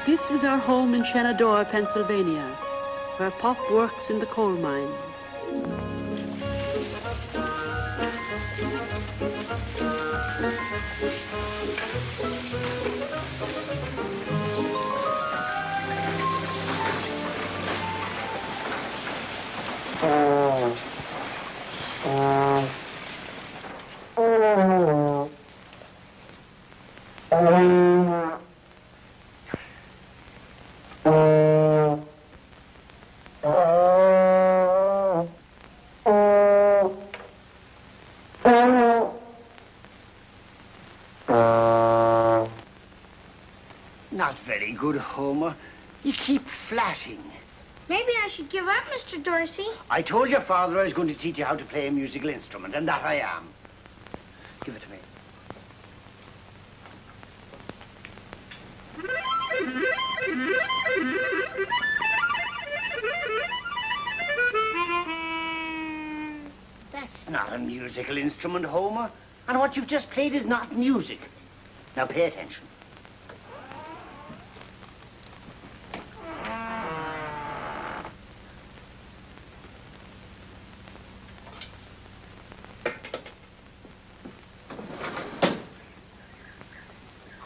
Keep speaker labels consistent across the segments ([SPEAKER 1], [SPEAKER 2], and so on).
[SPEAKER 1] This is our home in Shenandoah, Pennsylvania, where Pop works in the coal mines.
[SPEAKER 2] Not very good, Homer. You keep flatting.
[SPEAKER 3] Maybe I should give up, Mr. Dorsey.
[SPEAKER 2] I told your father I was going to teach you how to play a musical instrument, and that I am. Give it to me. That's not a musical instrument, Homer. And what you've just played is not music. Now pay attention.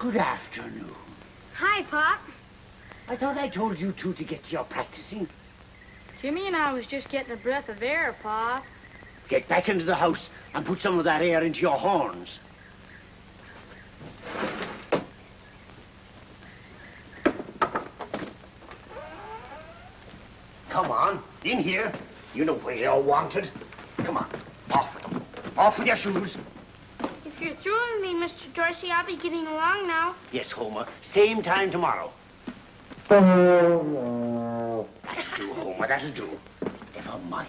[SPEAKER 2] Good afternoon.
[SPEAKER 3] Hi, Pop.
[SPEAKER 2] I thought I told you two to get to your practicing.
[SPEAKER 3] Jimmy and I was just getting a breath of air, Pop.
[SPEAKER 2] Get back into the house and put some of that air into your horns. Come on, in here. You know where you're wanted. Come on, off with them. Off with your shoes.
[SPEAKER 3] If you're through with me, Mr. Dorsey, I'll be getting along now.
[SPEAKER 2] Yes, Homer. Same time tomorrow. That'll do, Homer, that'll do. Never mind.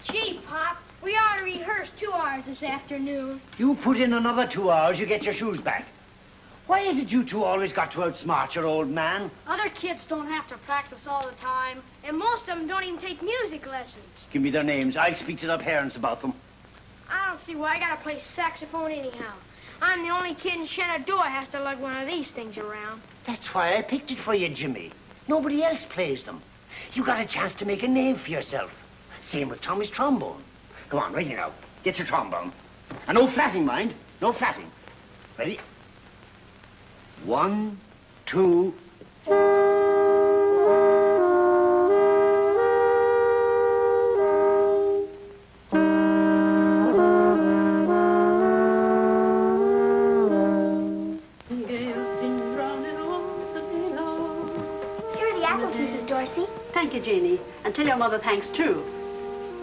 [SPEAKER 3] Gee, Pop, we ought to rehearse 2 hours this afternoon.
[SPEAKER 2] You put in another 2 hours, you get your shoes back. Why is it you two always got to outsmart your old man?
[SPEAKER 3] Other kids don't have to practice all the time, and most of them don't even take music lessons.
[SPEAKER 2] Give me their names. I'll speak to their parents about them.
[SPEAKER 3] I don't see why I gotta play saxophone anyhow. I'm the only kid in Shenandoah has to lug one of these things around.
[SPEAKER 2] That's why I picked it for you, Jimmy. Nobody else plays them. You got a chance to make a name for yourself. Same with Tommy's trombone. Come on, ready now. Get your trombone. And no flatting, mind. No flatting. Ready? 1, 2...
[SPEAKER 1] Thank you, Janie. And tell your mother thanks, too.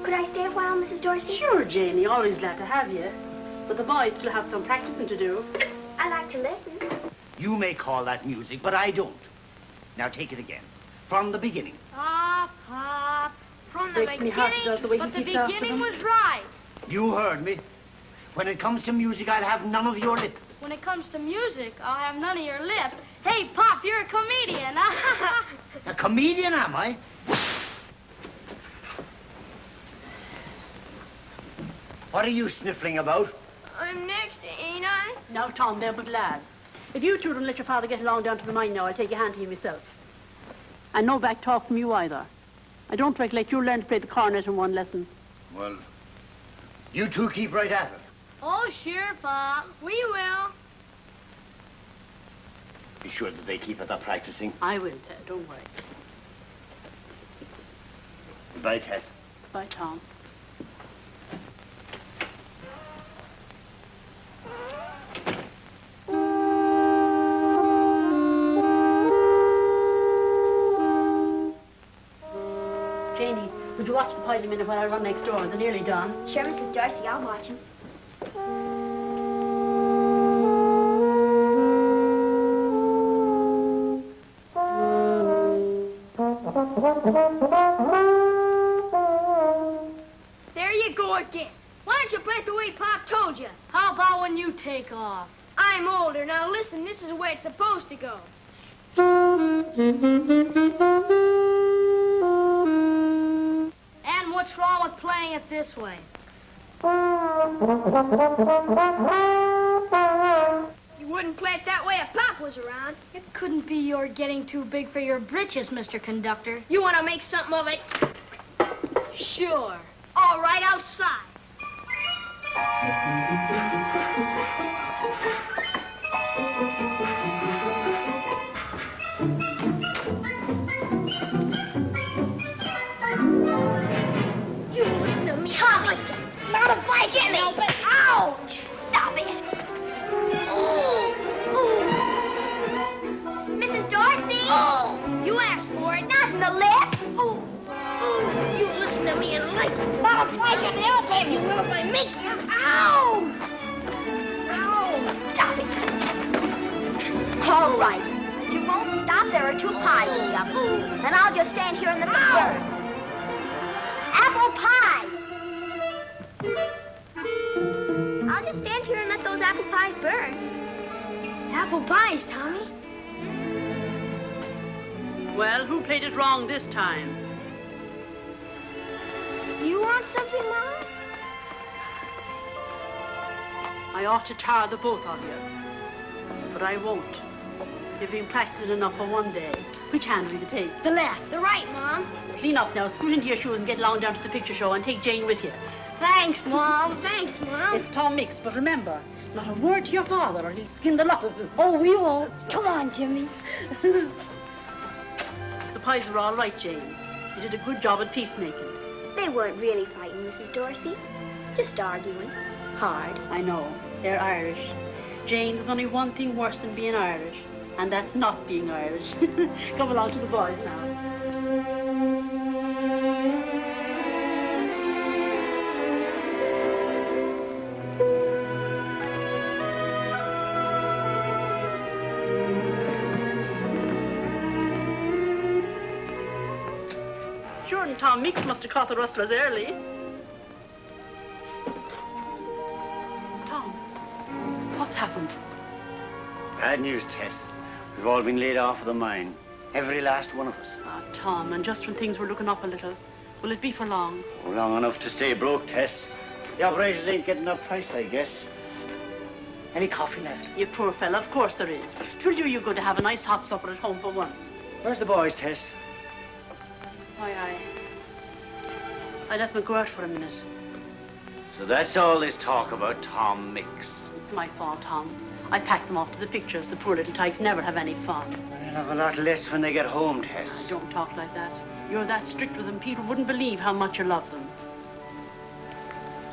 [SPEAKER 3] Could I stay a while, Mrs. Dorsey?
[SPEAKER 1] Sure, Janie. Always glad to have you. But the boys still have some practicing to do.
[SPEAKER 3] I like to listen.
[SPEAKER 2] You may call that music, but I don't. Now take it again. From the beginning.
[SPEAKER 3] Pop, from the
[SPEAKER 1] Breaks me heart, does, the way
[SPEAKER 3] beginning, but
[SPEAKER 1] he
[SPEAKER 3] the
[SPEAKER 1] keeps after
[SPEAKER 3] beginning
[SPEAKER 1] them.
[SPEAKER 3] was right.
[SPEAKER 2] You heard me. When it comes to music, I'll have none of your lip.
[SPEAKER 3] When it comes to music, I'll have none of your lip. Hey, Pop, you're a comedian.
[SPEAKER 2] A comedian, am I? What are you sniffling about?
[SPEAKER 3] I'm next, ain't I?
[SPEAKER 1] Now, Tom, they're but lads. If you two don't let your father get along down to the mine now, I'll take your hand to him myself. And no back talk from you either. I don't recollect you learn to play the cornet in one lesson.
[SPEAKER 2] Well, you two keep right at it.
[SPEAKER 3] Oh, sure, Pop. We will.
[SPEAKER 2] Be sure that they keep at their practicing.
[SPEAKER 1] I will, Ted. Don't worry.
[SPEAKER 2] Goodbye, Tess.
[SPEAKER 1] Bye, Tom. Janie, would you watch the pies a minute while I run next door? They're nearly done.
[SPEAKER 3] Sure, Mrs. Dorsey, I'll watch him. There you go again. Why don't you play it the way Pop told you?
[SPEAKER 4] How about when you take off?
[SPEAKER 3] I'm older. Now listen, this is the way it's supposed to go.
[SPEAKER 4] And what's wrong with playing it this way?
[SPEAKER 3] You wouldn't play it that way if Pop was around.
[SPEAKER 4] It couldn't be you're getting too big for your britches, Mr. Conductor.
[SPEAKER 3] You want to make something of it?
[SPEAKER 4] Sure.
[SPEAKER 3] All right, outside. You listen to me, Holly. Not if I get help it. Ouch! Stop it.
[SPEAKER 5] Mrs. Dorsey?
[SPEAKER 3] Oh, you asked for it.
[SPEAKER 5] Not in the lip.
[SPEAKER 3] Oh, you listen to me and like it. Not if I get help it. You will if I make you. Ow! Ow!
[SPEAKER 5] Stop it. All right. If you won't stop, there are 2 pies in the oven. And I'll just stand here and let them burn. Apple pie. I'll just stand here and let those apple pies burn.
[SPEAKER 3] Apple pies, Tommy.
[SPEAKER 1] Well, who played it wrong this time?
[SPEAKER 3] You want something, Mom?
[SPEAKER 1] I ought to tar the both of you. But I won't. You've been practicing enough for one day. Which hand will you take?
[SPEAKER 3] The left. The right, Mom.
[SPEAKER 1] Clean up now, scoot into your shoes and get along down to the picture show and take Jane with you.
[SPEAKER 3] Thanks, Mom. Thanks, Mom.
[SPEAKER 1] It's Tom Mix, but remember, not a word to your father or he'll skin the lot of you. Oh, we won't.
[SPEAKER 3] Come on, Jimmy.
[SPEAKER 1] The pies are all right, Jane. You did a good job at peacemaking.
[SPEAKER 5] They weren't really fighting, Mrs. Dorsey. Just arguing. Hard.
[SPEAKER 1] I know. They're Irish. Jane, there's only one thing worse than being Irish, and that's not being Irish. Come along to the boys now. Sure, and Tom Mix must have caught the rustlers early. Tom, what's happened?
[SPEAKER 2] Bad news, Tess. We've all been laid off of the mine. Every last one of us.
[SPEAKER 1] Ah, Tom, and just when things were looking up a little. Will it be for long?
[SPEAKER 2] Long enough to stay broke, Tess. The operators ain't getting their price, I guess. Any coffee left?
[SPEAKER 1] You poor fella, of course there is. 'Twill do you good to have a nice hot supper at home for once.
[SPEAKER 2] Where's the boys, Tess?
[SPEAKER 1] I let them go out for a minute.
[SPEAKER 2] So that's all this talk about Tom Mix.
[SPEAKER 1] It's my fault, Tom. I packed them off to the pictures. The poor little tykes never have any fun.
[SPEAKER 2] They'll have a lot less when they get home, Tess.
[SPEAKER 1] Don't talk like that. You're that strict with them, people wouldn't believe how much you love them.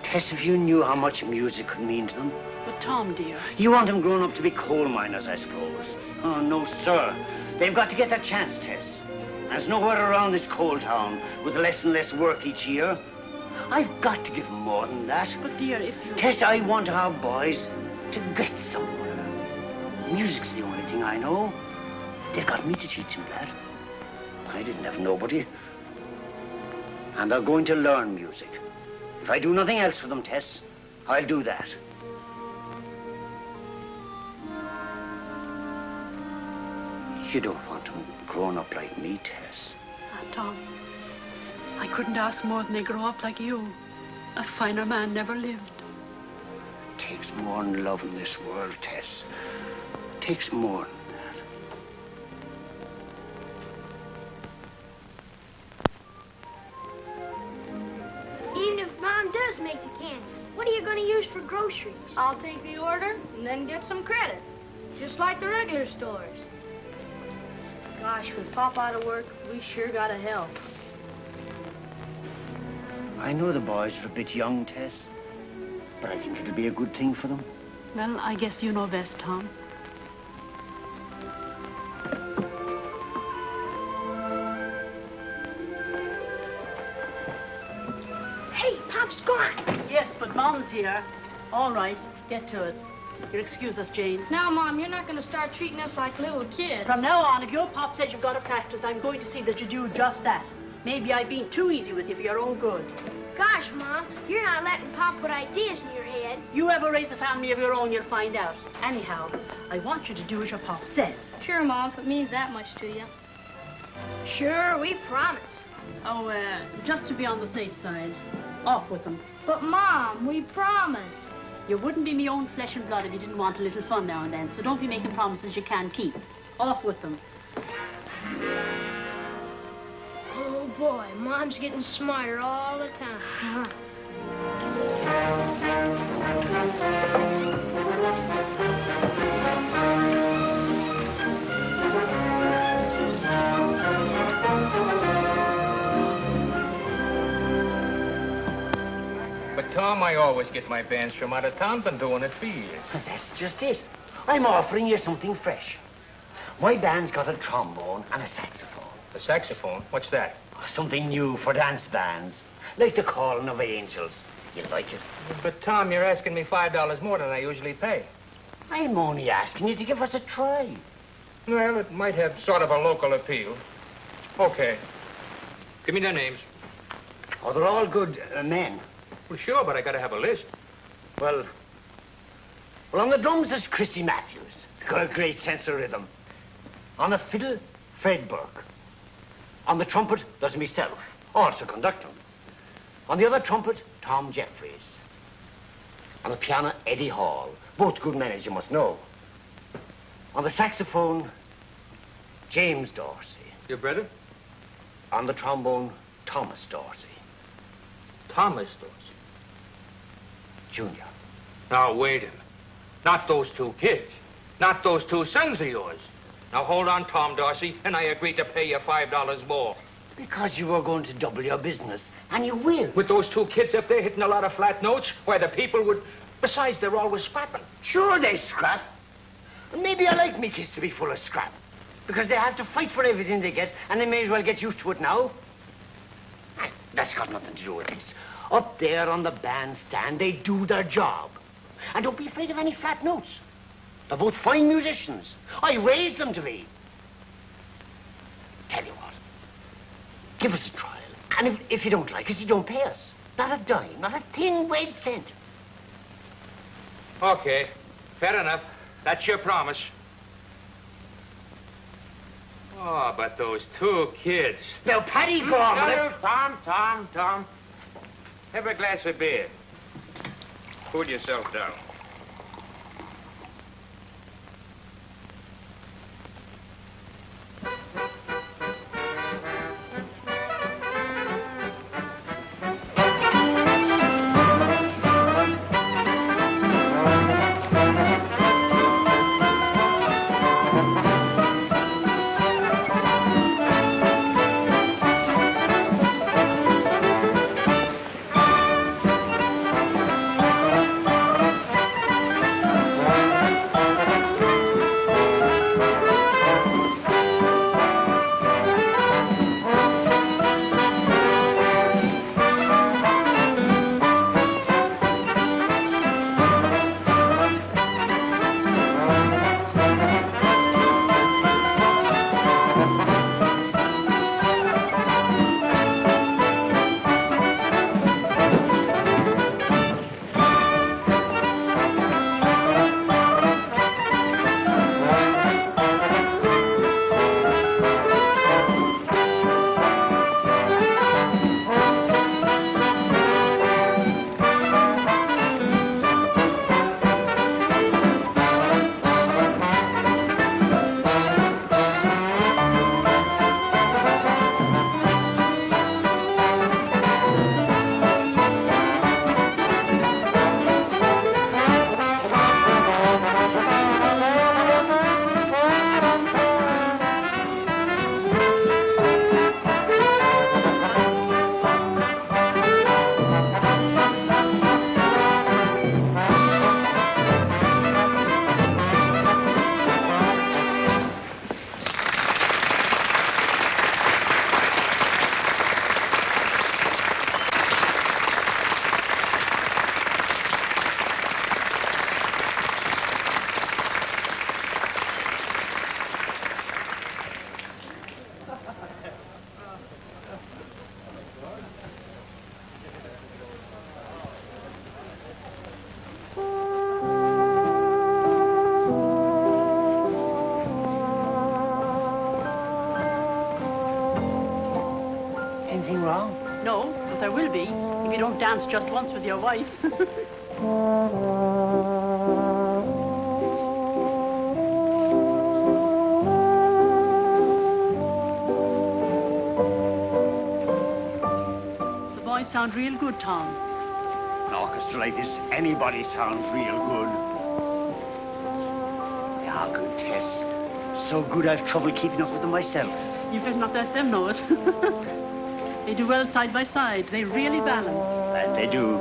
[SPEAKER 2] Tess, if you knew how much music could mean to them.
[SPEAKER 1] But Tom, dear.
[SPEAKER 2] You want them grown up to be coal miners, I suppose. Oh, no, sir. They've got to get that chance, Tess. There's nowhere around this coal town with less and less work each year. I've got to give them more than that.
[SPEAKER 1] But dear, if you...
[SPEAKER 2] Tess, I want our boys to get somewhere. Music's the only thing I know. They've got me to teach them that. I didn't have nobody. And they're going to learn music. If I do nothing else for them, Tess, I'll do that. You don't want them grown up like me, Tess.
[SPEAKER 1] Ah, Tom, I couldn't ask more than they grow up like you. A finer man never lived.
[SPEAKER 2] It takes more than love in this world, Tess. It takes more than that.
[SPEAKER 3] Even if Mom does make the candy, what are you going to use for groceries?
[SPEAKER 4] I'll take the order and then get some credit. Just like the regular stores. Gosh, with Pop out of work, we sure gotta help.
[SPEAKER 2] I know the boys are a bit young, Tess, but I think it'll be a good thing for them.
[SPEAKER 1] Well, I guess you know best, Tom.
[SPEAKER 3] Hey, Pop's gone.
[SPEAKER 1] Yes, but Mom's here. All right, get to it. You'll excuse us, Jane.
[SPEAKER 4] Now, Mom, you're not gonna start treating us like little kids.
[SPEAKER 1] From now on, if your pop says you've got to practice, I'm going to see that you do just that. Maybe I've been too easy with you for your own good.
[SPEAKER 3] Gosh, Mom, you're not letting Pop put ideas in your head.
[SPEAKER 1] You ever raise a family of your own, you'll find out. Anyhow, I want you to do as your pop says.
[SPEAKER 4] Sure, Mom, if it means that much to you.
[SPEAKER 3] Sure, we promise.
[SPEAKER 1] Oh, just to be on the safe side. Off with them.
[SPEAKER 4] But, Mom, we promised.
[SPEAKER 1] You wouldn't be me own flesh and blood if you didn't want a little fun now and then, so don't be making promises you can't keep. Off with them.
[SPEAKER 4] Oh, boy, Mom's getting smarter all the time.
[SPEAKER 6] But, Tom, I always get my bands from out of town. Been doing it for years.
[SPEAKER 2] That's just it. I'm offering you something fresh. My band's got a trombone and a saxophone.
[SPEAKER 6] The saxophone? What's that?
[SPEAKER 2] Something new for dance bands. Like the Calling of Angels. You like it?
[SPEAKER 6] But, Tom, you're asking me $5 more than I usually pay.
[SPEAKER 2] I'm only asking you to give us a try.
[SPEAKER 6] Well, it might have sort of a local appeal. Okay. Give me their names.
[SPEAKER 2] Oh, they're all good men.
[SPEAKER 6] Well, sure, but I gotta have a list.
[SPEAKER 2] Well, on the drums, there's Christy Matthews. Got a great sense of rhythm. On the fiddle, Fred Burke. On the trumpet, there's myself, also conducting. On the other trumpet, Tom Jeffries. On the piano, Eddie Hall. Both good men, as you must know. On the saxophone, James Dorsey.
[SPEAKER 6] Your brother?
[SPEAKER 2] On the trombone, Thomas Dorsey.
[SPEAKER 6] Thomas Dorsey.
[SPEAKER 2] Junior.
[SPEAKER 6] Now, wait a minute. Not those two kids. Not those two sons of yours. Now, hold on, Tom Dorsey, and I agree to pay you $5 more.
[SPEAKER 2] Because you were going to double your business, and you will.
[SPEAKER 6] With those two kids up there hitting a lot of flat notes, why, the people would... Besides, they're always scrapping.
[SPEAKER 2] Sure, they scrap. And maybe I like me kids to be full of scrap. Because they have to fight for everything they get, and they may as well get used to it now. That's got nothing to do with this. Up there on the bandstand, they do their job. And don't be afraid of any flat notes. They're both fine musicians. I raised them to be. Tell you what. Give us a trial. And if you don't like us, you don't pay us. Not a dime, not a thin red cent.
[SPEAKER 6] Okay, fair enough. That's your promise. Oh, but those two kids.
[SPEAKER 2] Now, Paddy, go on with it.
[SPEAKER 6] Tom. Have a glass of beer. Cool yourself down.
[SPEAKER 2] Anything wrong?
[SPEAKER 1] No, but there will be if you don't dance just once with your wife. sound real good, Tom.
[SPEAKER 2] An orchestra like this, anybody sounds real good. They are good, Tess. So good I've trouble keeping up with them myself.
[SPEAKER 1] You better not let them know it. They do well side by side. They really balance.
[SPEAKER 2] And they do.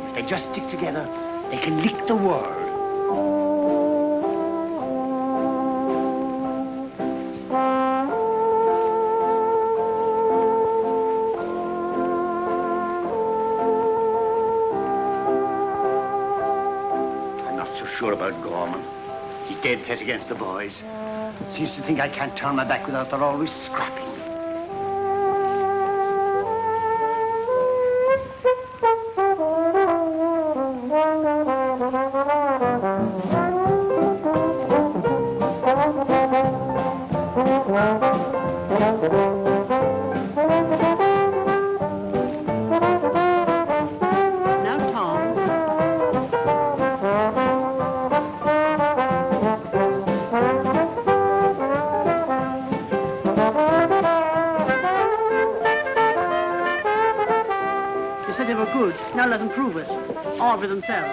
[SPEAKER 2] If they just stick together, they can lick the world. I'm not so sure about Gorman. He's dead set against the boys. Seems to think I can't turn my back without they're always scrapping.
[SPEAKER 1] Now let them prove it, all for themselves.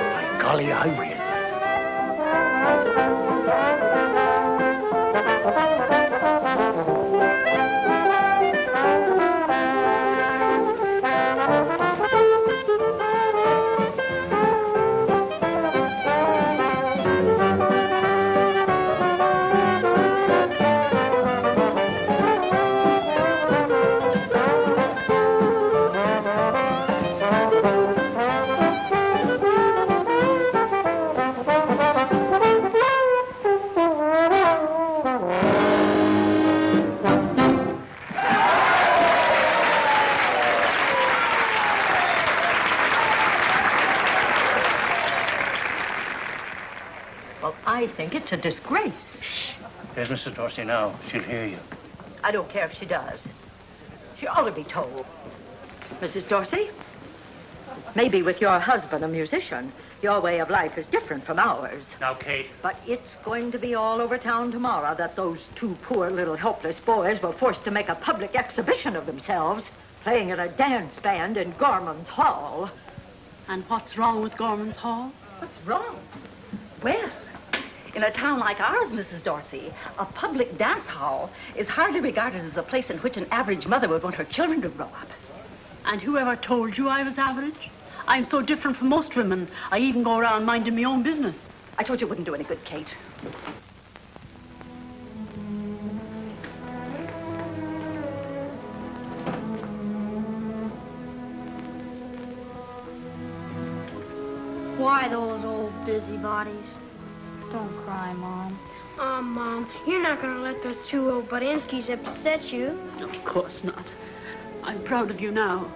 [SPEAKER 2] By golly, I will.
[SPEAKER 7] I think it's a disgrace.
[SPEAKER 2] Shh. There's Mrs. Dorsey now. She'll hear you.
[SPEAKER 7] I don't care if she does. She ought to be told. Mrs. Dorsey, maybe with your husband a musician, your way of life is different from ours.
[SPEAKER 2] Now, Kate.
[SPEAKER 7] But it's going to be all over town tomorrow that those two poor little helpless boys were forced to make a public exhibition of themselves, playing in a dance band in Gorman's Hall.
[SPEAKER 1] And what's wrong with Gorman's Hall?
[SPEAKER 7] What's wrong? Well, in a town like ours, Mrs. Dorsey, a public dance hall is hardly regarded as a place in which an average mother would want her children to grow up.
[SPEAKER 1] And whoever told you I was average? I'm so different from most women, I even go around minding my own business.
[SPEAKER 7] I told you it wouldn't do any good, Kate.
[SPEAKER 4] Why those old busybodies? Don't cry, Mom. Mom, you're not going to let those two old Budinskis upset you.
[SPEAKER 1] Of course not. I'm proud of you now.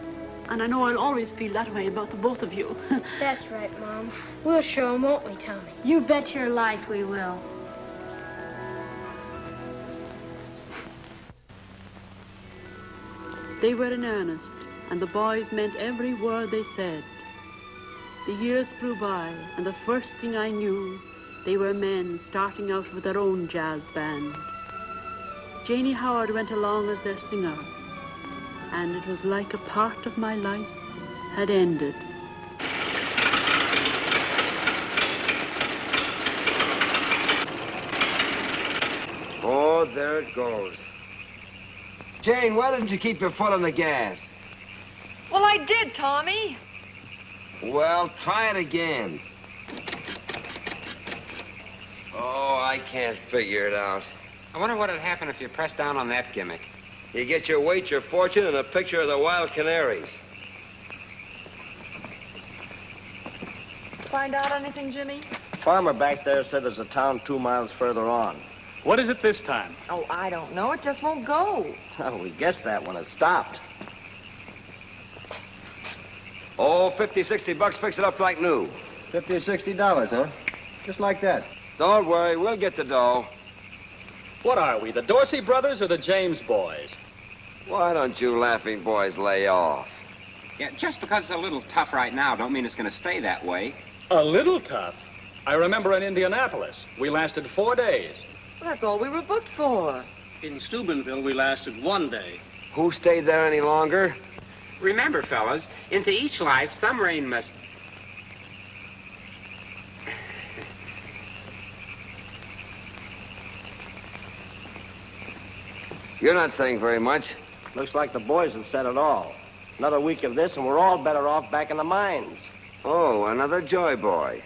[SPEAKER 1] And I know I'll always feel that way about the both of you.
[SPEAKER 4] That's right, Mom. We'll show them, won't we, Tommy? You bet your life we will.
[SPEAKER 1] They were in earnest, and the boys meant every word they said. The years flew by, and the first thing I knew, they were men starting out with their own jazz band. Janie Howard went along as their singer, and it was like a part of my life had ended.
[SPEAKER 8] Oh, there it goes. Jane, why didn't you keep your foot on the gas?
[SPEAKER 9] Well, I did, Tommy.
[SPEAKER 8] Well, try it again. Oh, I can't figure it out.
[SPEAKER 6] I wonder what'd happen if you pressed down on that gimmick.
[SPEAKER 8] You get your weight, your fortune, and a picture of the wild canaries.
[SPEAKER 9] Find out anything, Jimmy?
[SPEAKER 10] Farmer back there said there's a town 2 miles further on.
[SPEAKER 11] What is it this time?
[SPEAKER 9] Oh, I don't know. It just won't go.
[SPEAKER 10] Well, we guessed that when it stopped.
[SPEAKER 8] Oh, 50, 60 bucks, fix it up like new.
[SPEAKER 10] $50 or $60, huh? Just like that.
[SPEAKER 8] Don't worry, we'll get the dough.
[SPEAKER 11] What are we, the Dorsey brothers or the James boys?
[SPEAKER 8] Why don't you laughing boys lay off?
[SPEAKER 6] Yeah, just because it's a little tough right now don't mean it's going to stay that way.
[SPEAKER 11] A little tough. I remember in Indianapolis, we lasted 4 days.
[SPEAKER 9] Well, that's all we were booked for.
[SPEAKER 11] In Steubenville, we lasted 1 day.
[SPEAKER 8] Who stayed there any longer?
[SPEAKER 12] Remember, fellas, into each life, some rain must...
[SPEAKER 8] You're not saying very much.
[SPEAKER 10] Looks like the boys have said it all. Another week of this, and we're all better off back in the mines.
[SPEAKER 8] Oh, another joy boy.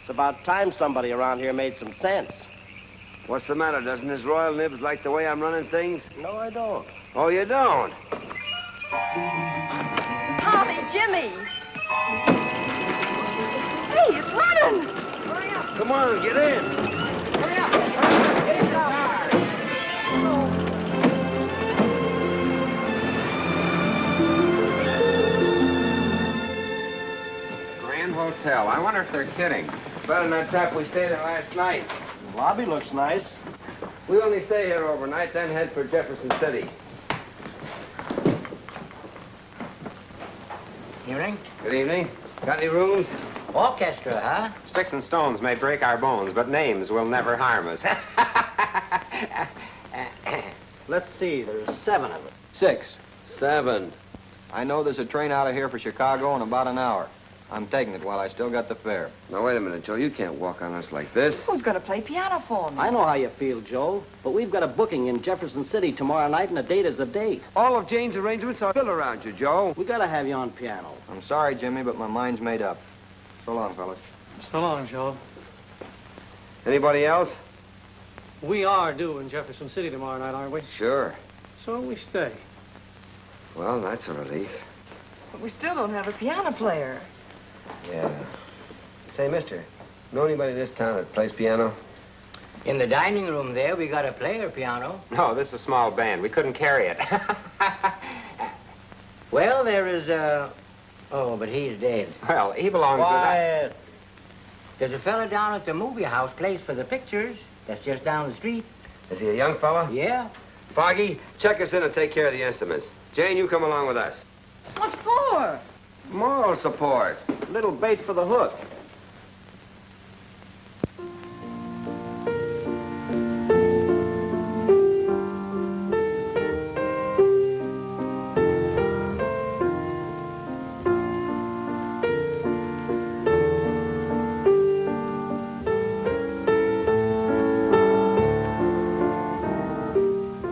[SPEAKER 10] It's about time somebody around here made some sense.
[SPEAKER 8] What's the matter? Doesn't his royal nibs like the way I'm running things?
[SPEAKER 10] No, I don't.
[SPEAKER 8] Oh, you don't?
[SPEAKER 9] Tommy, Jimmy. Hey, it's running.
[SPEAKER 8] Come on, get in.
[SPEAKER 12] Hurry up! Get in the car! Grand Hotel. I wonder if they're kidding.
[SPEAKER 8] It's better than that trap we stayed in last night.
[SPEAKER 10] The lobby looks nice.
[SPEAKER 8] We only stay here overnight, then head for Jefferson City.
[SPEAKER 2] Evening.
[SPEAKER 8] Good evening. Got any rooms?
[SPEAKER 2] Orchestra, huh?
[SPEAKER 12] Sticks and stones may break our bones, but names will never harm us.
[SPEAKER 10] Let's see, there's 7 of them.
[SPEAKER 13] 6.
[SPEAKER 8] 7.
[SPEAKER 13] I know there's a train out of here for Chicago in about an hour. I'm taking it while I still got the fare.
[SPEAKER 8] Now, wait a minute, Joe. You can't walk on us like this.
[SPEAKER 9] Who's going to play piano for me?
[SPEAKER 10] I know how you feel, Joe, but we've got a booking in Jefferson City tomorrow night, and a date is a date.
[SPEAKER 8] All of Jane's arrangements are built around you, Joe.
[SPEAKER 10] We gotta have you on piano.
[SPEAKER 13] I'm sorry, Jimmy, but my mind's made up. So long, fellas.
[SPEAKER 14] So long, Joe.
[SPEAKER 8] Anybody else?
[SPEAKER 14] We are due in Jefferson City tomorrow night, aren't we?
[SPEAKER 8] Sure.
[SPEAKER 14] So we stay.
[SPEAKER 8] Well, that's a relief.
[SPEAKER 9] But we still don't have a piano player.
[SPEAKER 8] Yeah. Say, mister, know anybody in this town that plays piano?
[SPEAKER 2] In the dining room there, we got a player piano.
[SPEAKER 12] No, this is a small band. We couldn't carry it.
[SPEAKER 2] Well, there is Oh, but he's dead.
[SPEAKER 12] Well, he belongs
[SPEAKER 2] Quiet. There's a fella down at the movie house place for the pictures. That's just down the street.
[SPEAKER 8] Is he a young fella?
[SPEAKER 2] Yeah.
[SPEAKER 8] Foggy, check us in and take care of the instruments. Jane, you come along with us.
[SPEAKER 9] What for?
[SPEAKER 8] Moral support.
[SPEAKER 10] Little bait for the hook.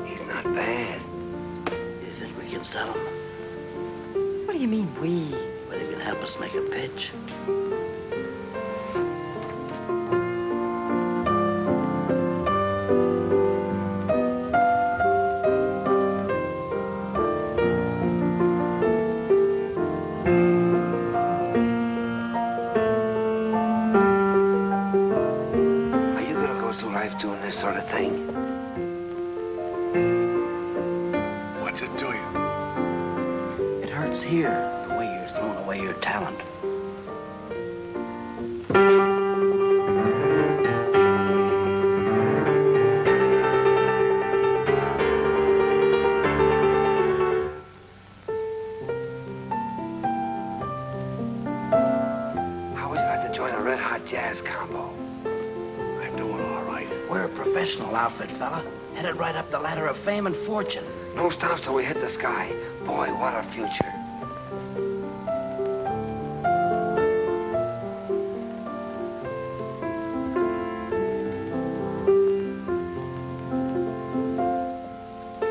[SPEAKER 8] He's not bad.
[SPEAKER 2] You think we can sell him?
[SPEAKER 9] What do you mean, we?
[SPEAKER 2] Well, he can help us make a pitch.
[SPEAKER 8] Are you gonna go through life doing this sort of thing?
[SPEAKER 14] What's it to you?
[SPEAKER 2] It hurts here, the way you're throwing away your talent.
[SPEAKER 8] How would you like to join a red-hot jazz combo?
[SPEAKER 2] I'm doing all right. We're a professional outfit, fella. Headed right up the ladder of fame and fortune.
[SPEAKER 8] No stops till we hit the sky. Boy, what a future.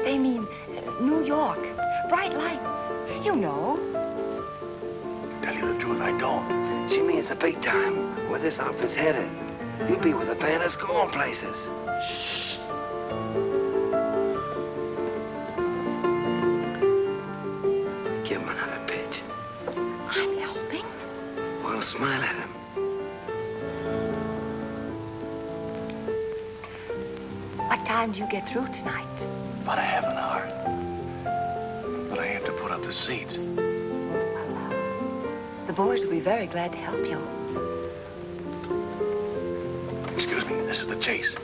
[SPEAKER 9] They mean New York. Bright lights. You know.
[SPEAKER 8] Tell you the truth, I don't. She means the big time, where this outfit's headed. You'll be with a band that's going places. Shh. Give him another pitch.
[SPEAKER 9] I'm helping.
[SPEAKER 8] Well, smile at him.
[SPEAKER 9] What time do you get through tonight?
[SPEAKER 14] About a half an hour. But I have to put up the seats.
[SPEAKER 9] The boys will be very glad to help you.
[SPEAKER 14] Excuse me, this is the chase.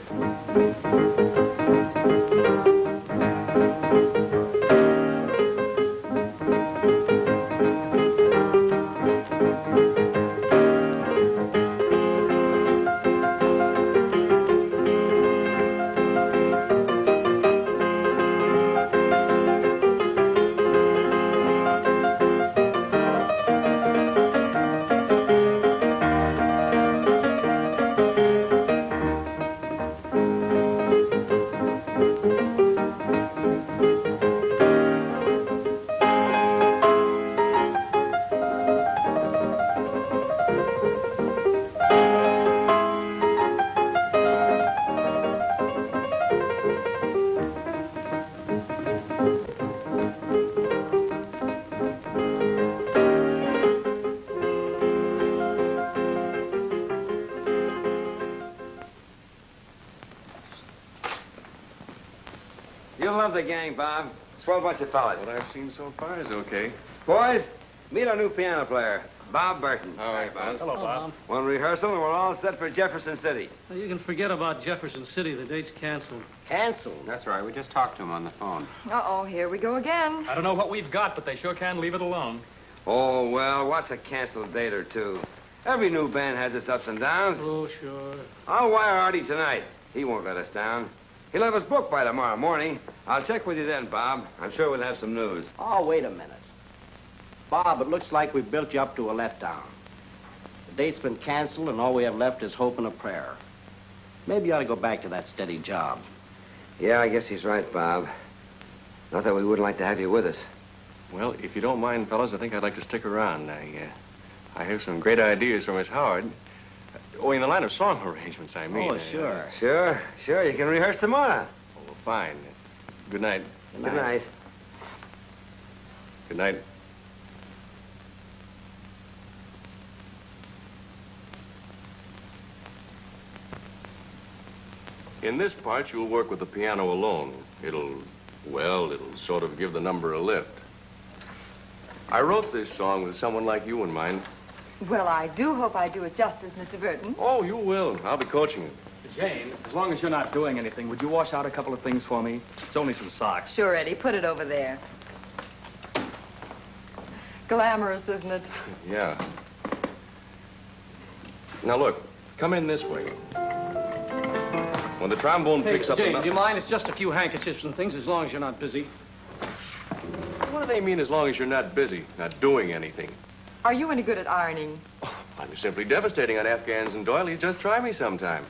[SPEAKER 15] love the gang, Bob. Swell bunch of fellas.
[SPEAKER 14] What I've seen so far is okay.
[SPEAKER 15] Boys, meet our new piano player, Bob Burton.
[SPEAKER 14] All right, Bob.
[SPEAKER 11] Hello, Bob.
[SPEAKER 15] One rehearsal and we're all set for Jefferson City.
[SPEAKER 16] Well, you can forget about Jefferson City. The date's canceled.
[SPEAKER 10] Canceled?
[SPEAKER 12] That's right. We just talked to him on the phone.
[SPEAKER 9] Uh-oh, here we go again.
[SPEAKER 11] I don't know what we've got, but they sure can leave it alone.
[SPEAKER 15] Oh, well, what's a canceled date or two? Every new band has its ups and downs.
[SPEAKER 16] Oh, sure.
[SPEAKER 15] I'll wire Artie tonight. He won't let us down. He'll have his book by tomorrow morning. I'll check with you then, Bob. I'm sure we'll have some news.
[SPEAKER 10] Oh, wait a minute. Bob, it looks like we built you up to a letdown. The date's been canceled, and all we have left is hope and a prayer. Maybe you ought to go back to that steady job.
[SPEAKER 15] Yeah, I guess he's right, Bob. Not that we wouldn't like to have you with us.
[SPEAKER 14] Well, if you don't mind, fellas, I think I'd like to stick around. I have some great ideas for Miss Howard. Oh, in the line of song arrangements, I mean.
[SPEAKER 10] Oh, sure.
[SPEAKER 15] Sure. You can rehearse tomorrow.
[SPEAKER 14] Oh, well, fine. Good night.
[SPEAKER 15] Good night.
[SPEAKER 14] Good night. In this part, you'll work with the piano alone. It'll sort of give the number a lift. I wrote this song with someone like you in mind.
[SPEAKER 9] Well, I do hope I do it justice, Mr. Burton.
[SPEAKER 14] Oh, you will. I'll be coaching you.
[SPEAKER 11] Jane, as long as you're not doing anything, would you wash out a couple of things for me? It's only some socks.
[SPEAKER 9] Sure, Eddie. Put it over there. Glamorous, isn't it?
[SPEAKER 14] Yeah. Now, look. Come in this way. When the trombone picks up...
[SPEAKER 16] Jane, do you mind? It's just a few handkerchiefs and things, as long as you're not busy.
[SPEAKER 14] What do they mean, as long as you're not busy, not doing anything?
[SPEAKER 9] Are you any good at ironing?
[SPEAKER 14] Oh, I'm simply devastating on Afghans and doilies. Just try me sometime.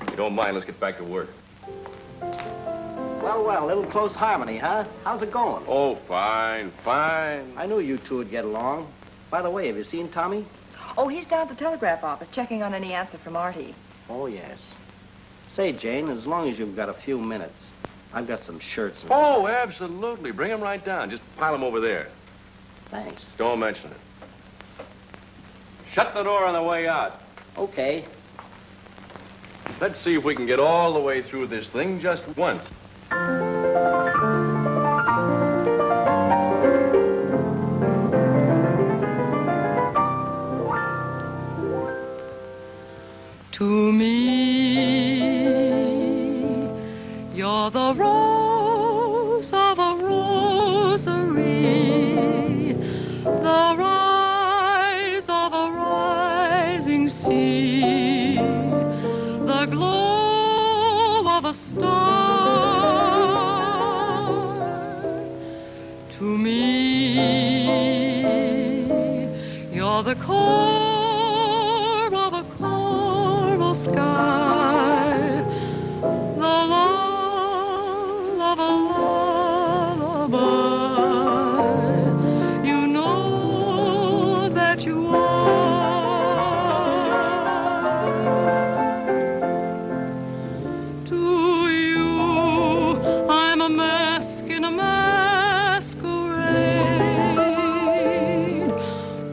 [SPEAKER 14] If you don't mind, let's get back to work.
[SPEAKER 10] Well, a little close harmony, huh? How's it going?
[SPEAKER 14] Oh, fine.
[SPEAKER 10] I knew you two would get along. By the way, have you seen Tommy?
[SPEAKER 9] Oh, he's down at the telegraph office checking on any answer from Artie.
[SPEAKER 10] Oh, yes. Say, Jane, as long as you've got a few minutes, I've got some shirts and...
[SPEAKER 14] Oh, absolutely. Bring them right down. Just pile them over there.
[SPEAKER 10] Thanks.
[SPEAKER 14] Don't mention it. Shut the door on the way out.
[SPEAKER 10] Okay.
[SPEAKER 14] Let's see if we can get all the way through this thing just once.
[SPEAKER 17] To me, you're the rose of a rosary, the rise of a rising sea, the glow of a star. To me, you're the core of a coral sky, the lull of a lullaby. You know that you are. To you, I'm a mask in a masquerade,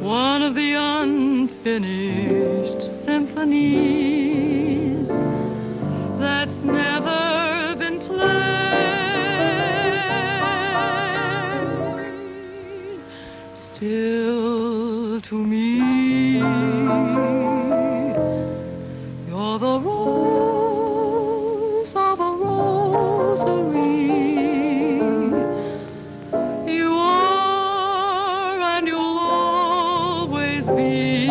[SPEAKER 17] one of the unfinished symphonies that's never been played. Still, to me, you're the rose of a rosary. You are, and you'll always be,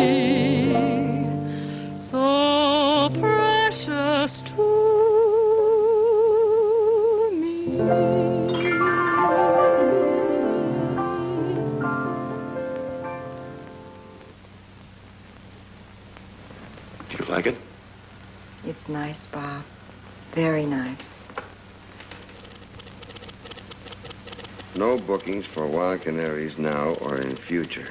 [SPEAKER 17] so precious to me.
[SPEAKER 14] Do you like it?
[SPEAKER 9] It's nice, Bob. Very nice.
[SPEAKER 15] No bookings for Wild Canaries now or in future.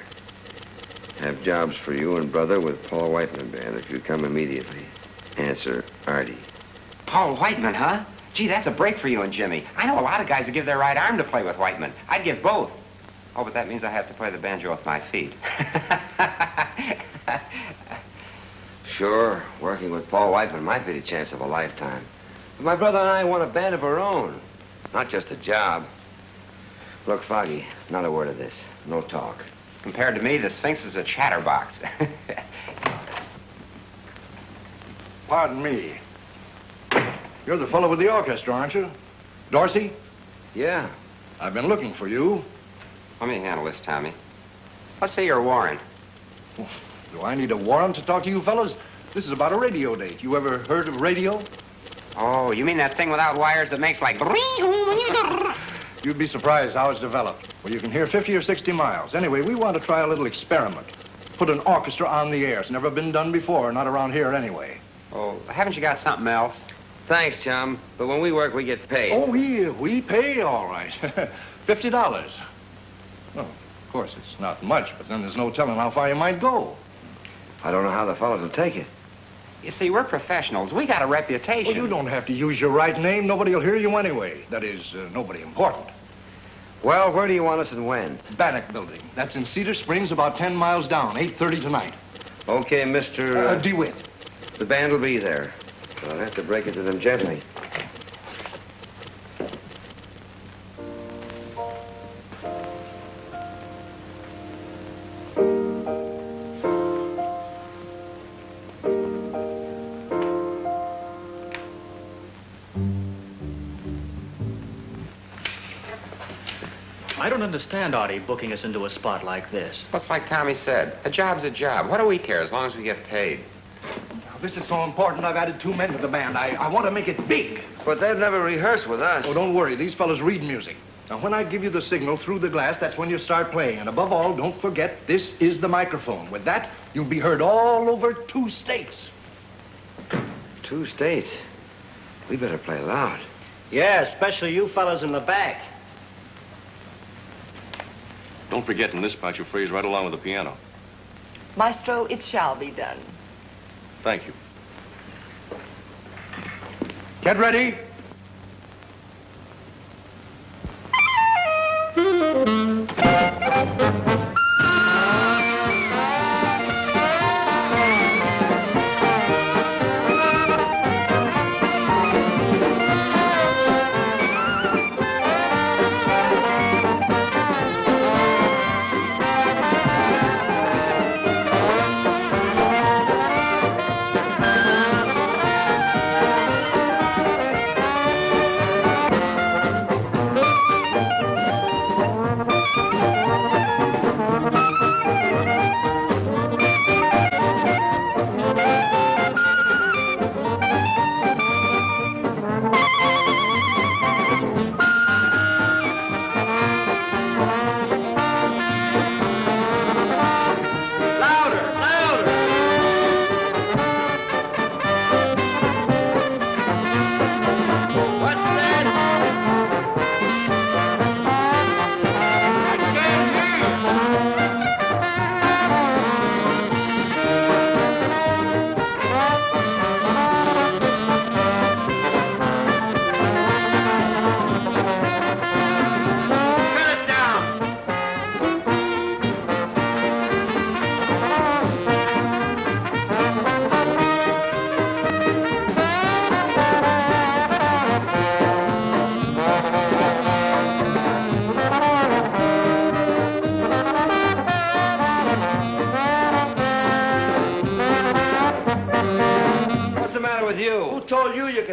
[SPEAKER 15] Have jobs for you and brother with Paul Whiteman Band if you come immediately. Answer, Artie.
[SPEAKER 12] Paul Whiteman, huh? Gee, that's a break for you and Jimmy. I know a lot of guys that give their right arm to play with Whiteman. I'd give both. Oh, but that means I have to play the banjo with my feet.
[SPEAKER 15] Sure, working with Paul Whiteman might be the chance of a lifetime. But my brother and I want a band of our own. Not just a job. Look, Foggy, not a word of this. No talk.
[SPEAKER 12] Compared to me, the Sphinx is a chatterbox.
[SPEAKER 18] Pardon me. You're the fellow with the orchestra, aren't you? Dorsey?
[SPEAKER 15] Yeah.
[SPEAKER 18] I've been looking for you.
[SPEAKER 12] Let me handle this, Tommy. Let's say you're a warrant.
[SPEAKER 18] Do I need a warrant to talk to you fellas? This is about a radio date. You ever heard of radio?
[SPEAKER 12] Oh, you mean that thing without wires that makes like...
[SPEAKER 18] You'd be surprised how it's developed. Well, you can hear 50 or 60 miles. Anyway, we want to try a little experiment. Put an orchestra on the air. It's never been done before, not around here anyway.
[SPEAKER 12] Oh, haven't you got something else?
[SPEAKER 15] Thanks, chum. But when we work, we get paid.
[SPEAKER 18] Oh, we pay all right. $50. Well, of course, it's not much, but then there's no telling how far you might go.
[SPEAKER 15] I don't know how the fellows will take it.
[SPEAKER 12] You see, we're professionals. We got a reputation.
[SPEAKER 18] Well, you don't have to use your right name. Nobody will hear you anyway. That is, nobody important.
[SPEAKER 15] Well, where do you want us and when?
[SPEAKER 18] Bannock Building. That's in Cedar Springs, about 10 miles down, 8:30 tonight.
[SPEAKER 15] Okay, Mr.
[SPEAKER 18] DeWitt.
[SPEAKER 15] The band will be there. But I'll have to break it to them gently.
[SPEAKER 11] I don't understand Artie booking us into a spot like this.
[SPEAKER 12] Well, it's like Tommy said. A job's a job. What do we care as long as we get paid?
[SPEAKER 18] Now, this is so important, I've added 2 men to the band. I want to make it big.
[SPEAKER 15] But they've never rehearsed with us.
[SPEAKER 18] Oh, don't worry. These fellas read music. Now, when I give you the signal through the glass, that's when you start playing. And above all, don't forget, this is the microphone. With that, you'll be heard all over 2 states.
[SPEAKER 15] 2 states? We better play loud.
[SPEAKER 10] Yeah, especially you fellas in the back.
[SPEAKER 14] Don't forget, in this part, you phrase right along with the piano.
[SPEAKER 9] Maestro, it shall be done.
[SPEAKER 14] Thank you.
[SPEAKER 18] Get ready.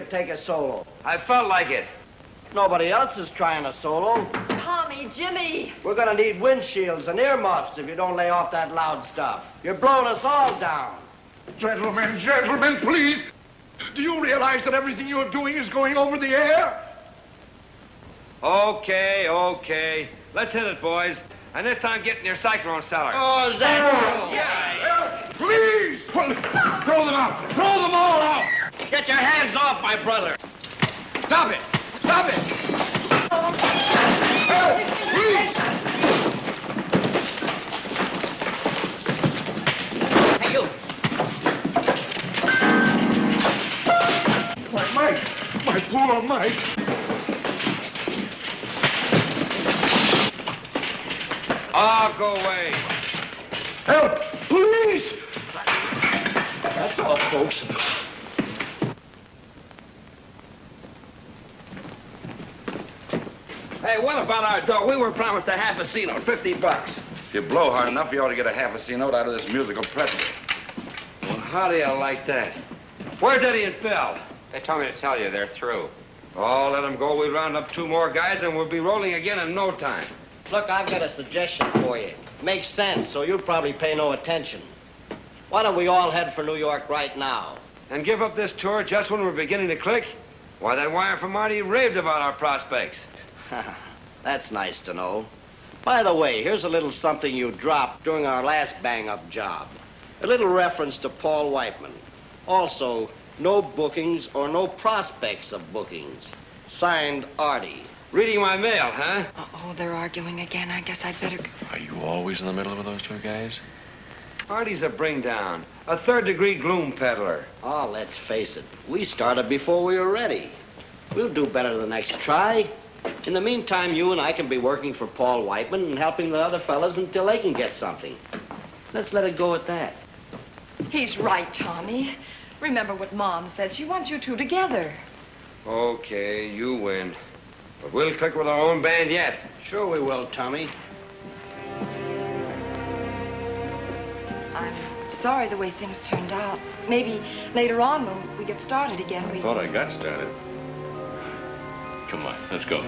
[SPEAKER 10] Take a solo.
[SPEAKER 15] I felt like it.
[SPEAKER 10] Nobody else is trying a solo.
[SPEAKER 9] Tommy, Jimmy.
[SPEAKER 10] We're gonna need windshields and earmuffs if you don't lay off that loud stuff. You're blowing us all down.
[SPEAKER 18] Gentlemen, please. Do you realize that everything you're doing is going over the air?
[SPEAKER 15] Okay. Let's hit it, boys. And this time get in your cyclone cellar.
[SPEAKER 18] Oh, is that... Yeah. Please! Throw them out! Throw them all out!
[SPEAKER 10] Get your hands off my brother!
[SPEAKER 18] Stop it! Stop it! Help! Please!
[SPEAKER 2] Hey, you!
[SPEAKER 18] My Mike! My poor Mike!
[SPEAKER 15] Oh, go away.
[SPEAKER 18] Help! Please! That's all, folks.
[SPEAKER 19] Hey, what about our dough? We were promised a half a C note, $50.
[SPEAKER 20] If you blow hard enough, you ought to get a half a C note out of this musical pretzel.
[SPEAKER 19] Well, how do you like that? Where's Eddie and Phil?
[SPEAKER 12] They told me to tell you they're through.
[SPEAKER 19] Oh, let them go. We round up 2 more guys, and we'll be rolling again in no time.
[SPEAKER 10] Look, I've got a suggestion for you. Makes sense, so you'll probably pay no attention. Why don't we all head for New York right now?
[SPEAKER 19] And give up this tour just when we're beginning to click? Why, that wire from Marty raved about our prospects.
[SPEAKER 10] That's nice to know. By the way, here's a little something you dropped during our last bang-up job. A little reference to Paul Whiteman. Also, no bookings or no prospects of bookings. Signed, Artie.
[SPEAKER 19] Reading my mail, huh?
[SPEAKER 9] Uh-oh, they're arguing again. I guess I'd better...
[SPEAKER 14] Are you always in the middle with those 2 guys?
[SPEAKER 19] Artie's a bring-down. A third-degree gloom peddler.
[SPEAKER 10] Oh, let's face it. We started before we were ready. We'll do better the next try. In the meantime, you and I can be working for Paul Whiteman and helping the other fellas until they can get something. Let's let it go at that.
[SPEAKER 9] He's right, Tommy. Remember what Mom said. She wants you two together.
[SPEAKER 19] Okay, you win. But we'll click with our own band yet.
[SPEAKER 10] Sure we will, Tommy.
[SPEAKER 9] I'm sorry the way things turned out. Maybe later on when we get started again, we...
[SPEAKER 14] Thought I got started. Come on, let's go.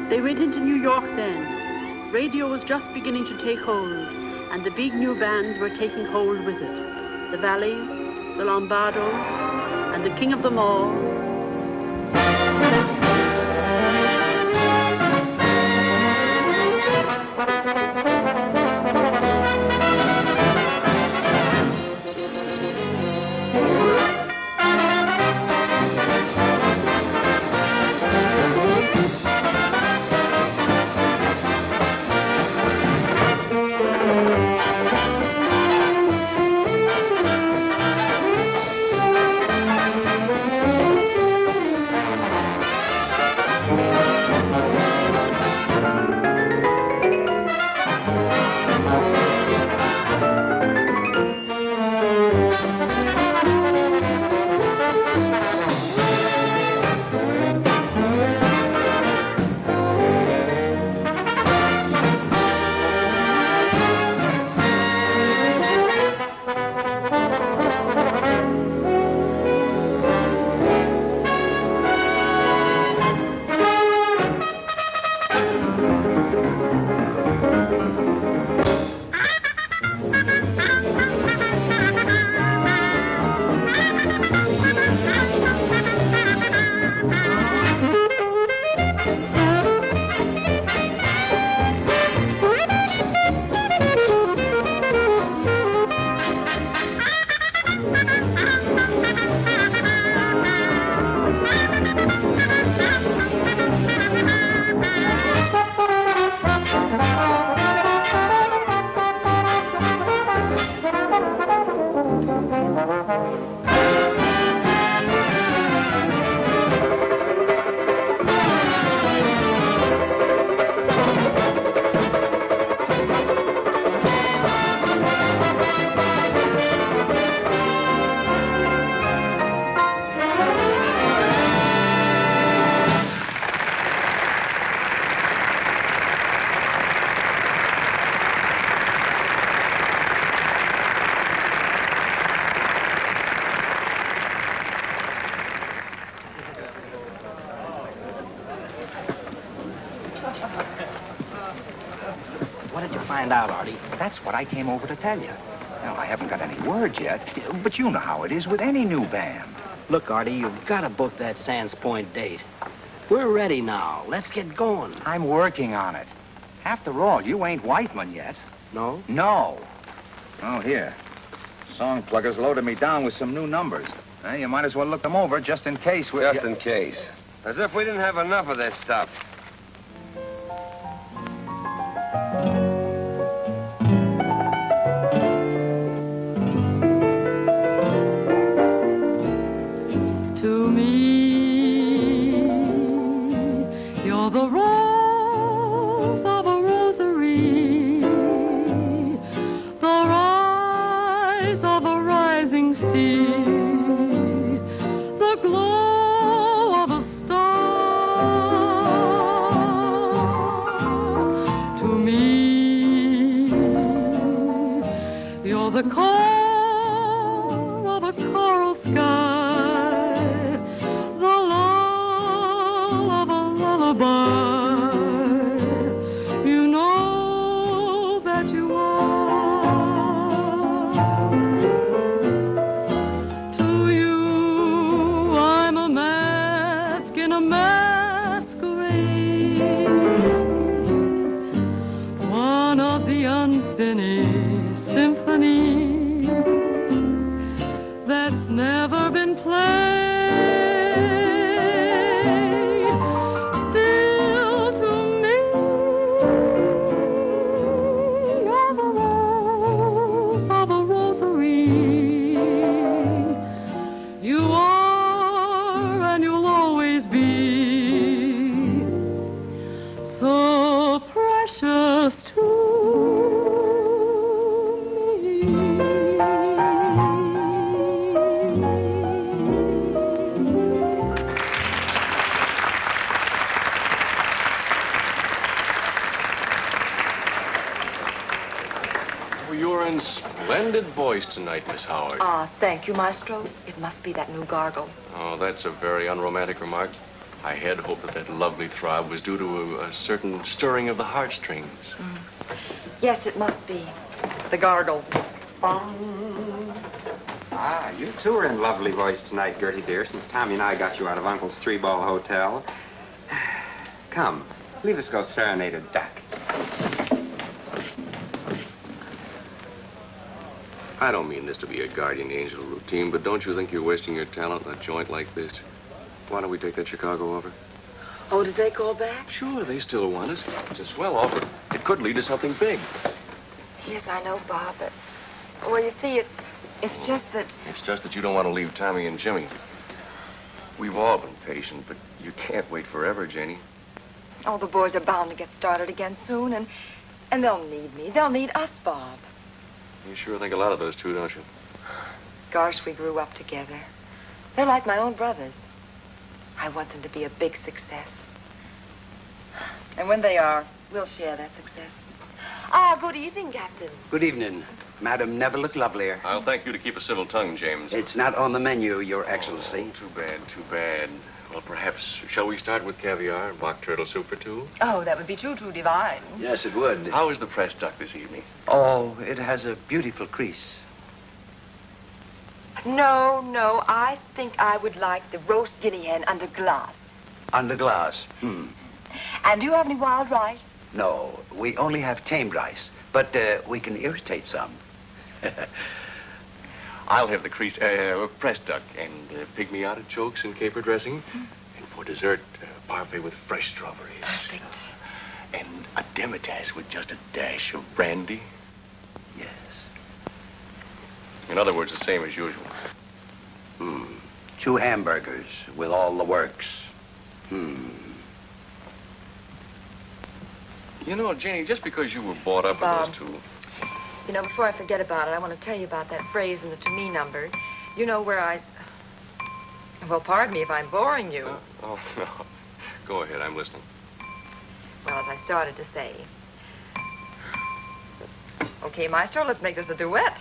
[SPEAKER 1] They went into New York then. Radio was just beginning to take hold, and the big new bands were taking hold with it. The Valleys, the Lombardos, and the king of them all,
[SPEAKER 10] Out, Artie.
[SPEAKER 21] That's what I came over to tell you. Now, I haven't got any word yet, but you know how it is with any new band.
[SPEAKER 10] Look, Artie, you've got to book that Sands Point date. We're ready now. Let's get going.
[SPEAKER 21] I'm working on it. After all, you ain't Whiteman yet.
[SPEAKER 10] No?
[SPEAKER 21] No. Oh, here. Song Plugger's loaded me down with some new numbers. You might as well look them over just in case we...
[SPEAKER 19] Just in case. As if we didn't have enough of this stuff.
[SPEAKER 17] Sea You're the core of a coral sky, the lull of a lullaby. You know that you are. To you, I'm a mask in a masquerade, one of the unfinished symphonies that's never been played. Still to me, you're the rose of a rosary. You are and you'll always be so precious to
[SPEAKER 14] Oh, you're in splendid voice tonight, Miss Howard.
[SPEAKER 9] Ah, thank you, Maestro. It must be that new gargle.
[SPEAKER 14] Oh, that's a very unromantic remark. I had hoped that lovely throb was due to a certain stirring of the heartstrings.
[SPEAKER 9] Yes, it must be. The gargle.
[SPEAKER 12] Ah, you two are in lovely voice tonight, Gertie dear, since Tommy and I got you out of Uncle's three-ball hotel. Come, leave us go serenade a duck.
[SPEAKER 14] I don't mean this to be a guardian angel routine, but don't you think you're wasting your talent in a joint like this? Why don't we take that Chicago offer?
[SPEAKER 9] Oh, did they call back?
[SPEAKER 14] Sure, they still want us. It's a swell offer. It could lead to something big.
[SPEAKER 9] Yes, I know, Bob, but... Well, you see, it's just that...
[SPEAKER 14] It's just that you don't want to leave Tommy and Jimmy. We've all been patient, but you can't wait forever, Jenny.
[SPEAKER 9] Oh, the boys are bound to get started again soon, and they'll need me. They'll need us, Bob.
[SPEAKER 14] You sure think a lot of those two, don't you?
[SPEAKER 9] Gosh, we grew up together. They're like my own brothers. I want them to be a big success. And when they are, we'll share that success. Ah, good evening, Captain.
[SPEAKER 2] Good evening. Madam never looked lovelier.
[SPEAKER 14] I'll thank you to keep a civil tongue, James.
[SPEAKER 2] It's not on the menu, Your Excellency.
[SPEAKER 14] Oh, too bad, too bad. Well, perhaps, shall we start with caviar and mock turtle soup for two?
[SPEAKER 9] Oh, that would be too divine.
[SPEAKER 2] Yes, it would.
[SPEAKER 14] How is the press duck this evening?
[SPEAKER 2] Oh, it has a beautiful crease.
[SPEAKER 9] No, I think I would like the roast guinea hen under glass.
[SPEAKER 2] Under glass?
[SPEAKER 9] And do you have any wild rice?
[SPEAKER 2] No, we only have tamed rice, but we can irritate some.
[SPEAKER 14] I'll have the creased pressed duck and pygmy artichokes and caper dressing. And for dessert, parfait with fresh strawberries.
[SPEAKER 9] Perfect.
[SPEAKER 14] And a demitasse with just a dash of brandy.
[SPEAKER 2] Yes.
[SPEAKER 14] In other words, the same as usual.
[SPEAKER 2] 2 hamburgers with all the works.
[SPEAKER 14] You know, Janie, just because you were brought up
[SPEAKER 9] Bob.
[SPEAKER 14] with those two...
[SPEAKER 9] You know, before I forget about it, I want to tell you about that phrase in the to me number. You know where I... Well, pardon me if I'm boring you.
[SPEAKER 14] Oh, no. Go ahead, I'm listening.
[SPEAKER 9] Well, as I started to say. Okay, Maestro, let's make this a duet.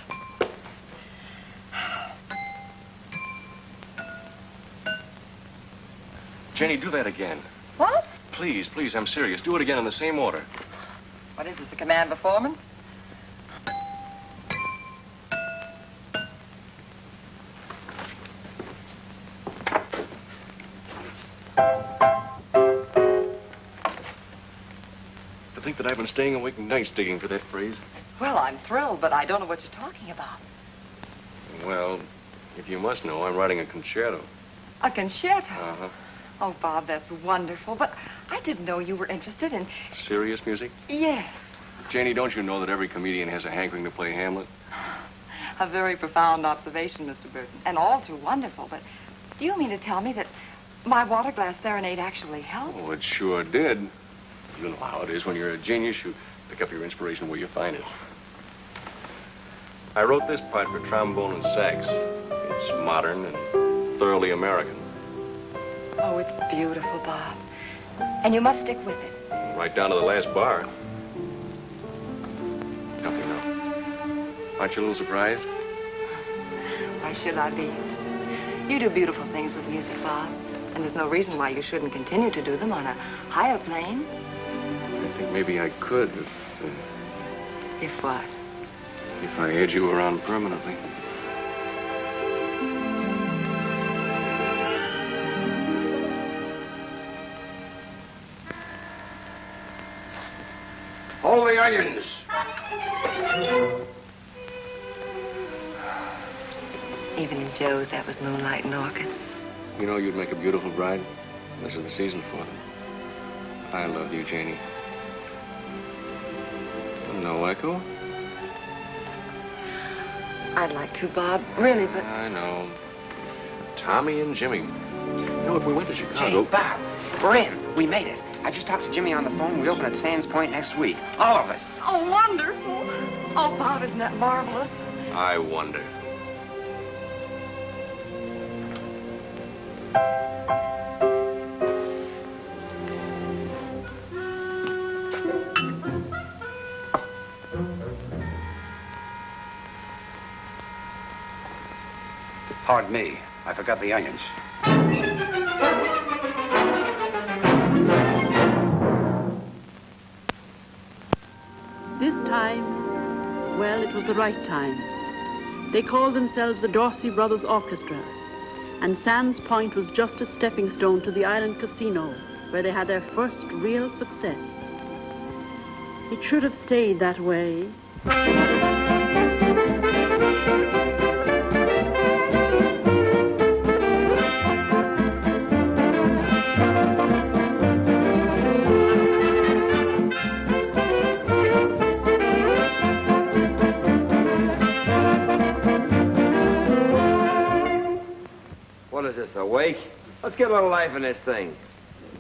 [SPEAKER 14] Jenny, do that again.
[SPEAKER 9] What?
[SPEAKER 14] Please, please, I'm serious. Do it again in the same order.
[SPEAKER 9] What is this, a command performance?
[SPEAKER 14] To think that I've been staying awake nights digging for that phrase.
[SPEAKER 9] Well, I'm thrilled, but I don't know what you're talking about.
[SPEAKER 14] Well, if you must know, I'm writing a concerto.
[SPEAKER 9] A concerto?
[SPEAKER 14] Uh-huh.
[SPEAKER 9] Oh, Bob, that's wonderful. But I didn't know you were interested in...
[SPEAKER 14] Serious music?
[SPEAKER 9] Yes.
[SPEAKER 14] Janie, don't you know that every comedian has a hankering to play Hamlet?
[SPEAKER 9] A very profound observation, Mr. Burton. And all too wonderful. But do you mean to tell me that my water glass serenade actually helped?
[SPEAKER 14] Oh, it sure did. You know how it is. When you're a genius, you pick up your inspiration where you find it. I wrote this part for trombone and sax. It's modern and thoroughly American.
[SPEAKER 9] Oh, it's beautiful, Bob. And you must stick with it.
[SPEAKER 14] Right down to the last bar. Help me now. Aren't you a little surprised?
[SPEAKER 9] Why should I be? You do beautiful things with music, Bob. And there's no reason why you shouldn't continue to do them on a higher plane.
[SPEAKER 14] I think maybe I could
[SPEAKER 9] If what?
[SPEAKER 14] if I had you around permanently.
[SPEAKER 19] Hold the onions.
[SPEAKER 9] Even in Joe's, that was moonlight and orchids.
[SPEAKER 14] You know you'd make a beautiful bride. This is the season for them. I love you, Janie. No echo?
[SPEAKER 9] I'd like to, Bob. Really, but...
[SPEAKER 14] I know. Tommy and Jimmy. You know, if we went to Chicago...
[SPEAKER 8] Hey, Bob, we're in. We made it. I just talked to Jimmy on the phone. We open at Sands Point next week. All of us.
[SPEAKER 9] Oh, wonderful. Oh, Bob, isn't that marvelous?
[SPEAKER 14] I wonder.
[SPEAKER 8] Pardon me. I forgot the onions.
[SPEAKER 1] This time, well, it was the right time. They called themselves the Dorsey Brothers Orchestra, and Sands Point was just a stepping stone to the Island Casino, where they had their first real success. It should have stayed that way.
[SPEAKER 21] What is this, a wake? Let's get a little life in this thing.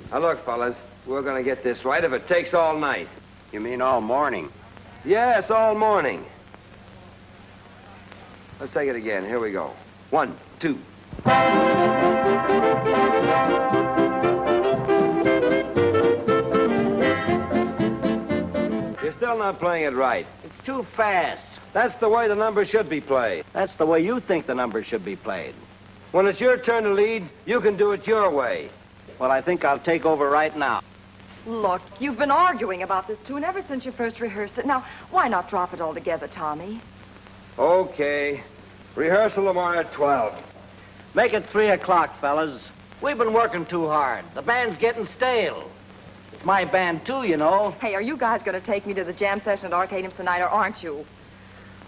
[SPEAKER 21] Now, look, fellas, we're going to get this right if it takes all night.
[SPEAKER 12] You mean all morning?
[SPEAKER 21] Yes, all morning. Let's take it again. Here we go. 1, 2. You're still not playing it right.
[SPEAKER 2] It's too fast.
[SPEAKER 21] That's the way the number should be played.
[SPEAKER 2] That's the way you think the number should be played.
[SPEAKER 21] When it's your turn to lead, you can do it your way.
[SPEAKER 2] Well, I think I'll take over right now.
[SPEAKER 9] Look, you've been arguing about this tune ever since you first rehearsed it. Now, why not drop it altogether, Tommy?
[SPEAKER 21] Okay. Rehearsal tomorrow at 12.
[SPEAKER 2] Make it 3 o'clock, fellas. We've been working too hard. The band's getting stale. It's my band, too, you know.
[SPEAKER 9] Hey, are you guys going to take me to the jam session at Arcadium tonight, or aren't you?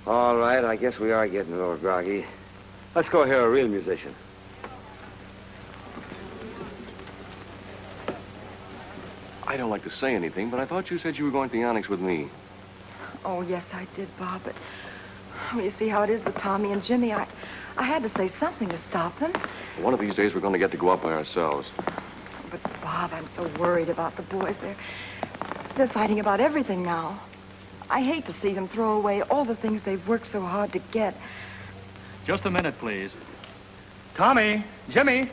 [SPEAKER 21] All right, I guess we are getting a little groggy. Let's go hear a real musician.
[SPEAKER 14] I don't like to say anything, but I thought you said you were going to the Onyx with me.
[SPEAKER 9] Oh, yes, I did, Bob, but... Well, you see how it is with Tommy and Jimmy. I had to say something to stop them.
[SPEAKER 14] One of these days, we're going to get to go out by ourselves.
[SPEAKER 9] But, Bob, I'm so worried about the boys. They're fighting about everything now. I hate to see them throw away all the things they've worked so hard to get.
[SPEAKER 11] Just a minute, please. Tommy, Jimmy,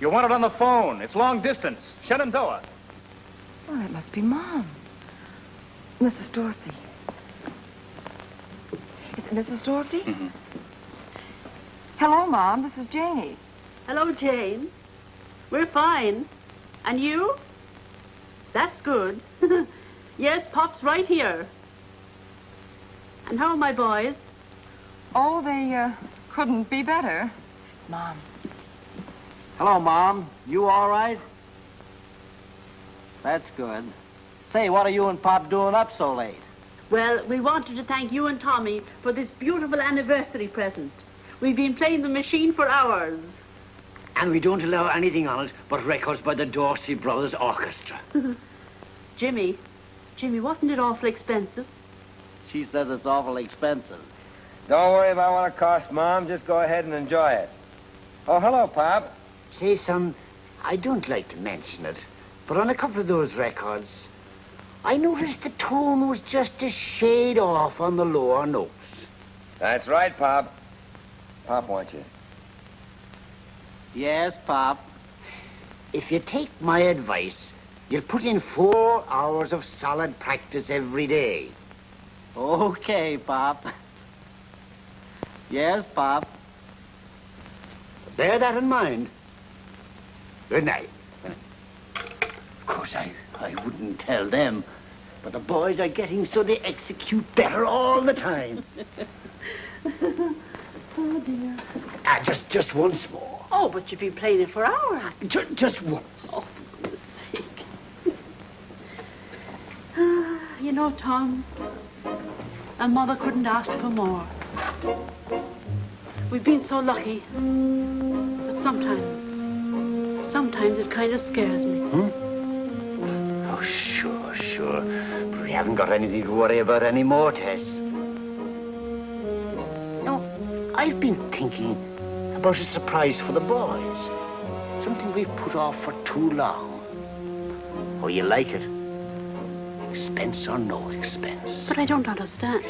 [SPEAKER 11] you want it on the phone. It's long distance. Shenandoah.
[SPEAKER 9] Oh, that must be Mom. Mrs. Dorsey. Is it Mrs. Dorsey?
[SPEAKER 11] Mm-hmm.
[SPEAKER 9] Hello, Mom. This is Janie.
[SPEAKER 1] Hello, Jane. We're fine. And you? That's good. Yes, Pop's right here. And how are my boys?
[SPEAKER 9] Oh, they couldn't be better. Mom.
[SPEAKER 2] Hello, Mom. You all right? That's good. Say, what are you and Pop doing up so late?
[SPEAKER 1] Well, we wanted to thank you and Tommy for this beautiful anniversary present. We've been playing the machine for hours.
[SPEAKER 2] And we don't allow anything on it but records by the Dorsey Brothers Orchestra.
[SPEAKER 1] Jimmy, wasn't it awful expensive?
[SPEAKER 2] She says it's awful expensive.
[SPEAKER 21] Don't worry about what it costs, Mom. Just go ahead and enjoy it. Oh, hello, Pop.
[SPEAKER 2] Say, son, I don't like to mention it, but on a couple of those records, I noticed the tone was just a shade off on the lower notes.
[SPEAKER 21] That's right, Pop. Pop wants you.
[SPEAKER 2] Yes, Pop. If you take my advice, you'll put in 4 hours of solid practice every day. Okay, Pop. Yes, Pop. Bear that in mind. Good night. Of course, I wouldn't tell them, but the boys are getting so they execute better all the time.
[SPEAKER 1] Oh, dear.
[SPEAKER 2] Just once more.
[SPEAKER 1] Oh, but you've been playing it for hours.
[SPEAKER 2] Just once.
[SPEAKER 1] Oh, for goodness sake. You know, Tom, and Mother couldn't ask for more. We've been so lucky, but sometimes it kind of scares me.
[SPEAKER 2] Oh, sure. But we haven't got anything to worry about anymore, Tess. No, I've been thinking about a surprise for the boys. Something we've put off for too long. Oh, you like it? Expense or no expense.
[SPEAKER 1] But I don't understand.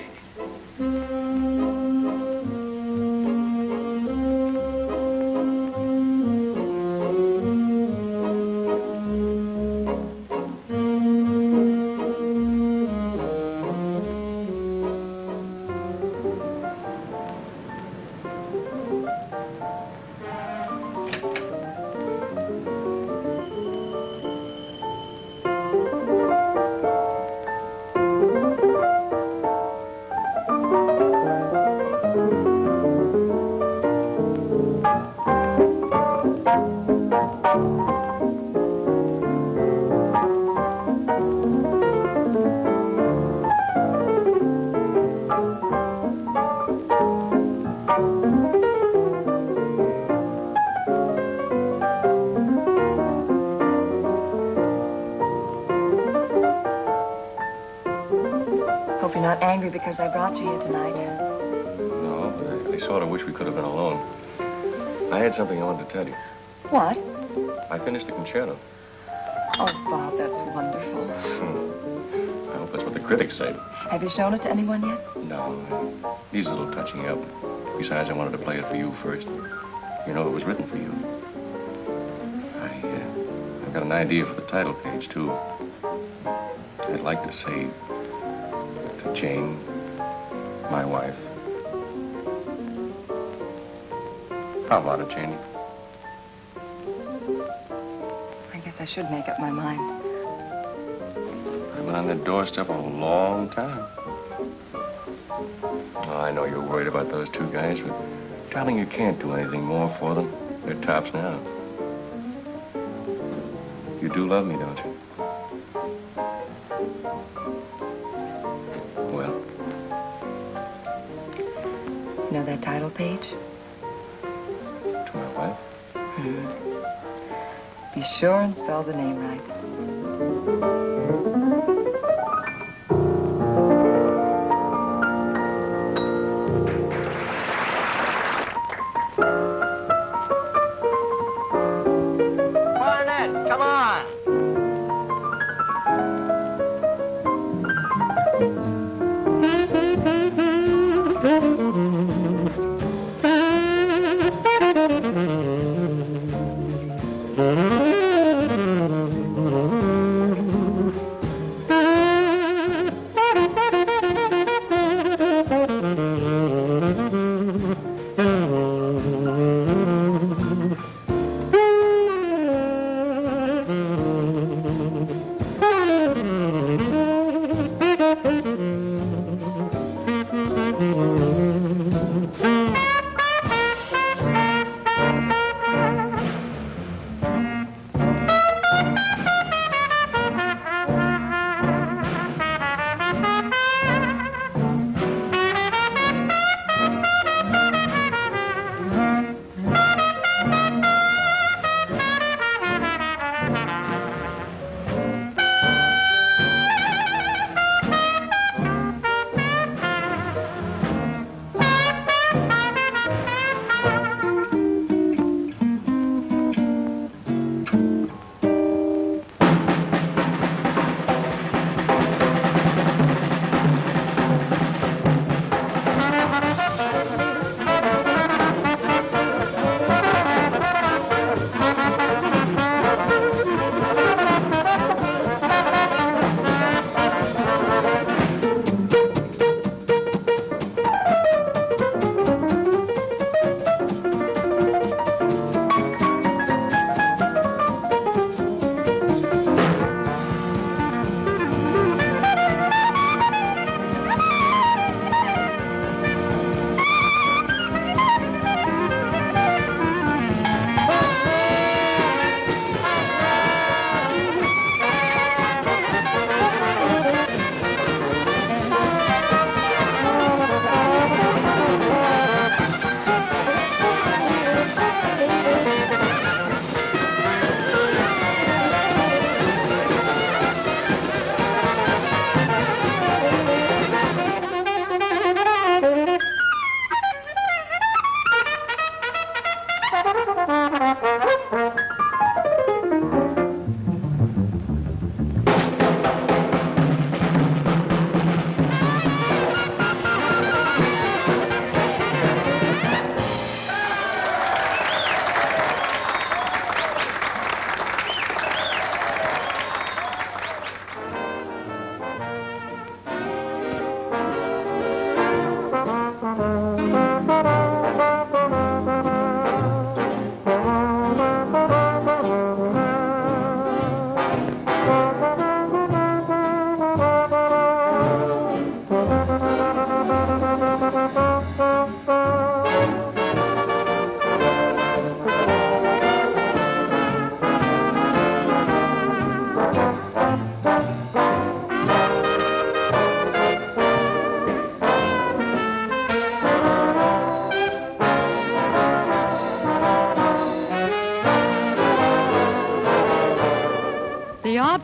[SPEAKER 9] Hope you're not angry because I brought you here tonight.
[SPEAKER 14] No, but I sort of wish we could have been alone. I had something I wanted to tell you.
[SPEAKER 9] What?
[SPEAKER 14] I finished the concerto.
[SPEAKER 9] Oh, Bob, that's wonderful.
[SPEAKER 14] I hope that's what the critics say.
[SPEAKER 9] Have you shown it to anyone yet?
[SPEAKER 14] No, it needs a little touching up. Besides, I wanted to play it for you first. You know, it was written for you. I've got an idea for the title page, too. I'd like to say to Jane, my wife. How about it, Janie?
[SPEAKER 9] I guess I should make up my mind.
[SPEAKER 14] I've been on the doorstep a long time. Oh, I know you're worried about those two guys, but darling, you can't do anything more for them. They're tops now. You do love me, don't you? Well?
[SPEAKER 9] You know that title page?
[SPEAKER 14] To my wife?
[SPEAKER 9] Be sure and spell the name right.
[SPEAKER 2] Barnett, come on.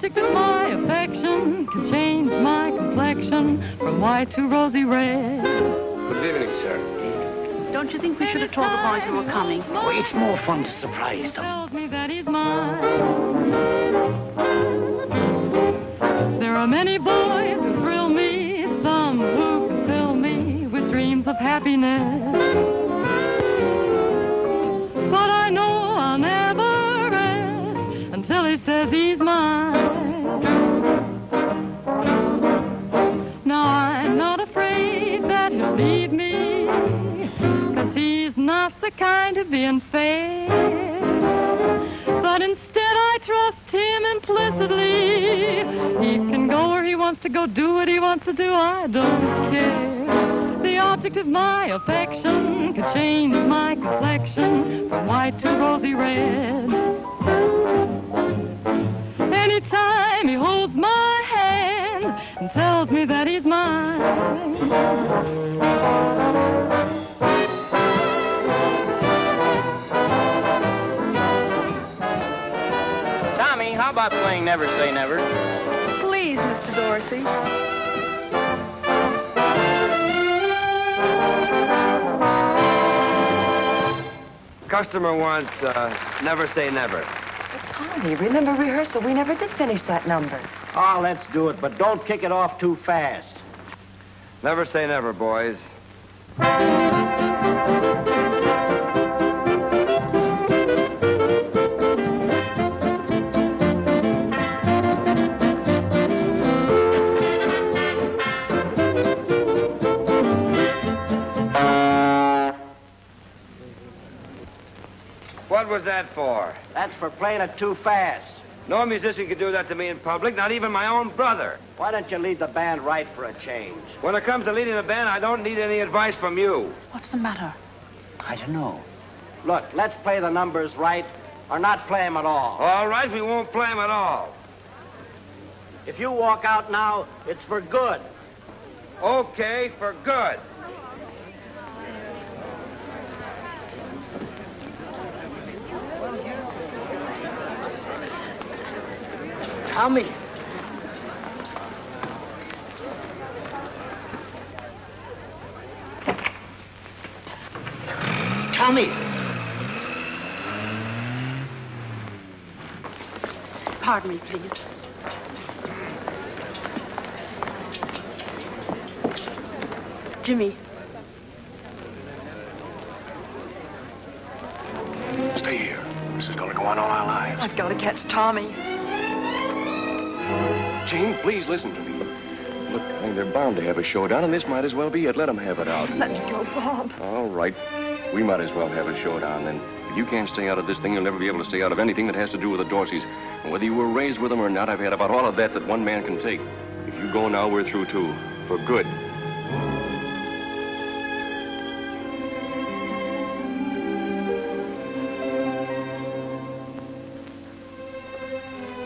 [SPEAKER 17] object of my affection can change my complexion from white to rosy red.
[SPEAKER 14] Good evening, sir.
[SPEAKER 1] Don't you think we should have told the boys we were coming?
[SPEAKER 2] Oh, it's more fun to surprise them.
[SPEAKER 17] Tells me that he's mine. There are many boys who thrill me, some who can fill me with dreams of happiness. But I know I'll never rest until he says he's mine. Now I'm not afraid that he'll leave me, 'cause he's not the kind to be unfair. But instead I trust him implicitly. He can go where he wants to go, do what he wants to do, I don't care. The object of my affection could change my complexion from white to rosy red. Anytime he holds my hand and tells me that he's mine.
[SPEAKER 5] Tommy, how about playing Never Say Never?
[SPEAKER 9] Please, Mr. Dorsey.
[SPEAKER 19] Customer wants Never Say Never.
[SPEAKER 9] Tommy, remember rehearsal? We never did finish that number.
[SPEAKER 10] Oh, let's do it, but don't kick it off too fast.
[SPEAKER 19] Never say never, boys. What was that for?
[SPEAKER 10] That's for playing it too fast.
[SPEAKER 19] No musician can do that to me in public, not even my own brother.
[SPEAKER 10] Why don't you lead the band right for a change?
[SPEAKER 19] When it comes to leading a band, I don't need any advice from you.
[SPEAKER 1] What's the matter?
[SPEAKER 10] I don't know. Look, let's play the numbers right or not play them at all.
[SPEAKER 19] All right, we won't play them at all.
[SPEAKER 10] If you walk out now, it's for good.
[SPEAKER 19] Okay, for good.
[SPEAKER 2] Tommy. Tommy.
[SPEAKER 1] Pardon me, please. Jimmy.
[SPEAKER 18] Stay here. This is going to go on all our lives.
[SPEAKER 9] I've got to catch Tommy.
[SPEAKER 14] Jane, please listen to me. Look, I mean, they're bound to have a showdown, and this might as well be it. Let them have it out.
[SPEAKER 9] Let me go, Bob.
[SPEAKER 14] All right. We might as well have a showdown, then. If you can't stay out of this thing, you'll never be able to stay out of anything that has to do with the Dorseys. And whether you were raised with them or not, I've had about all of that one man can take. If you go now, we're through, too. For good.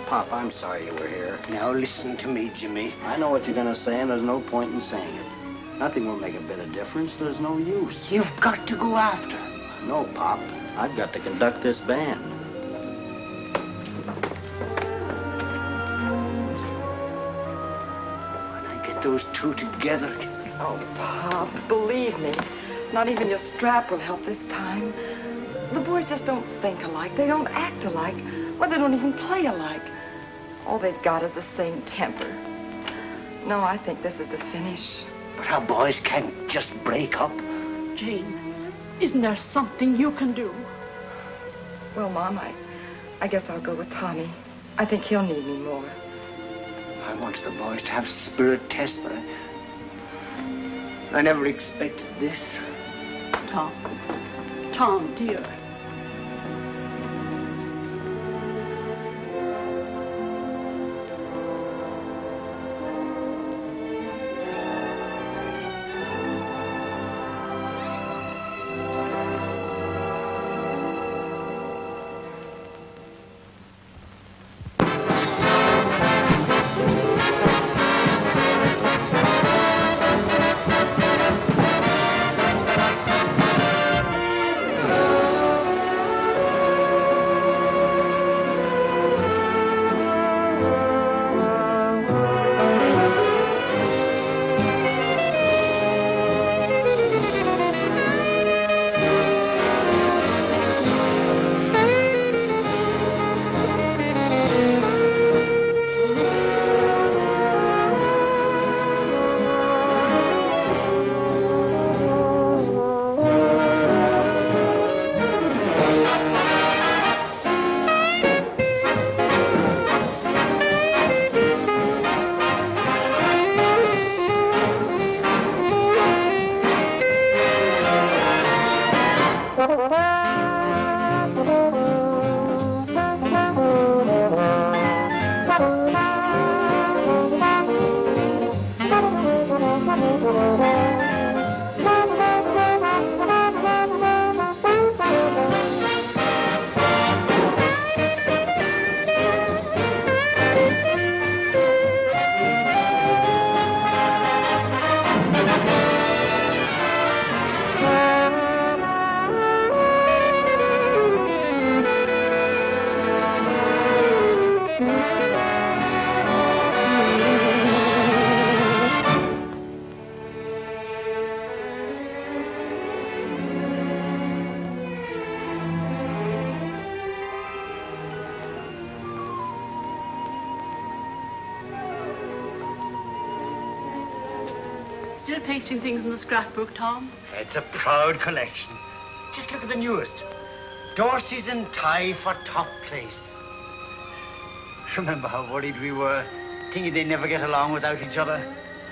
[SPEAKER 10] Pop, I'm sorry you were here.
[SPEAKER 2] Now listen to me, Jimmy.
[SPEAKER 10] I know what you're going to say, and there's no point in saying it. Nothing will make a bit of difference. There's no use.
[SPEAKER 2] You've got to go after.
[SPEAKER 10] No, Pop. I've got to conduct this band.
[SPEAKER 2] When I get those two together...
[SPEAKER 9] Oh, Pop, believe me, not even your strap will help this time. The boys just don't think alike. They don't act alike. Or they don't even play alike. All they've got is the same temper. No, I think this is the finish.
[SPEAKER 2] But our boys can't just break up.
[SPEAKER 1] Jane, isn't there something you can do?
[SPEAKER 9] Well, Mom, I guess I'll go with Tommy. I think he'll need me more.
[SPEAKER 2] I wanted the boys to have spirit tests, but I never expected this.
[SPEAKER 1] Tom, dear. pasting things in the scrapbook, Tom?
[SPEAKER 2] It's a proud collection. Just look at the newest. Dorsey's in tie for top place. Remember how worried we were, thinking they'd never get along without each other?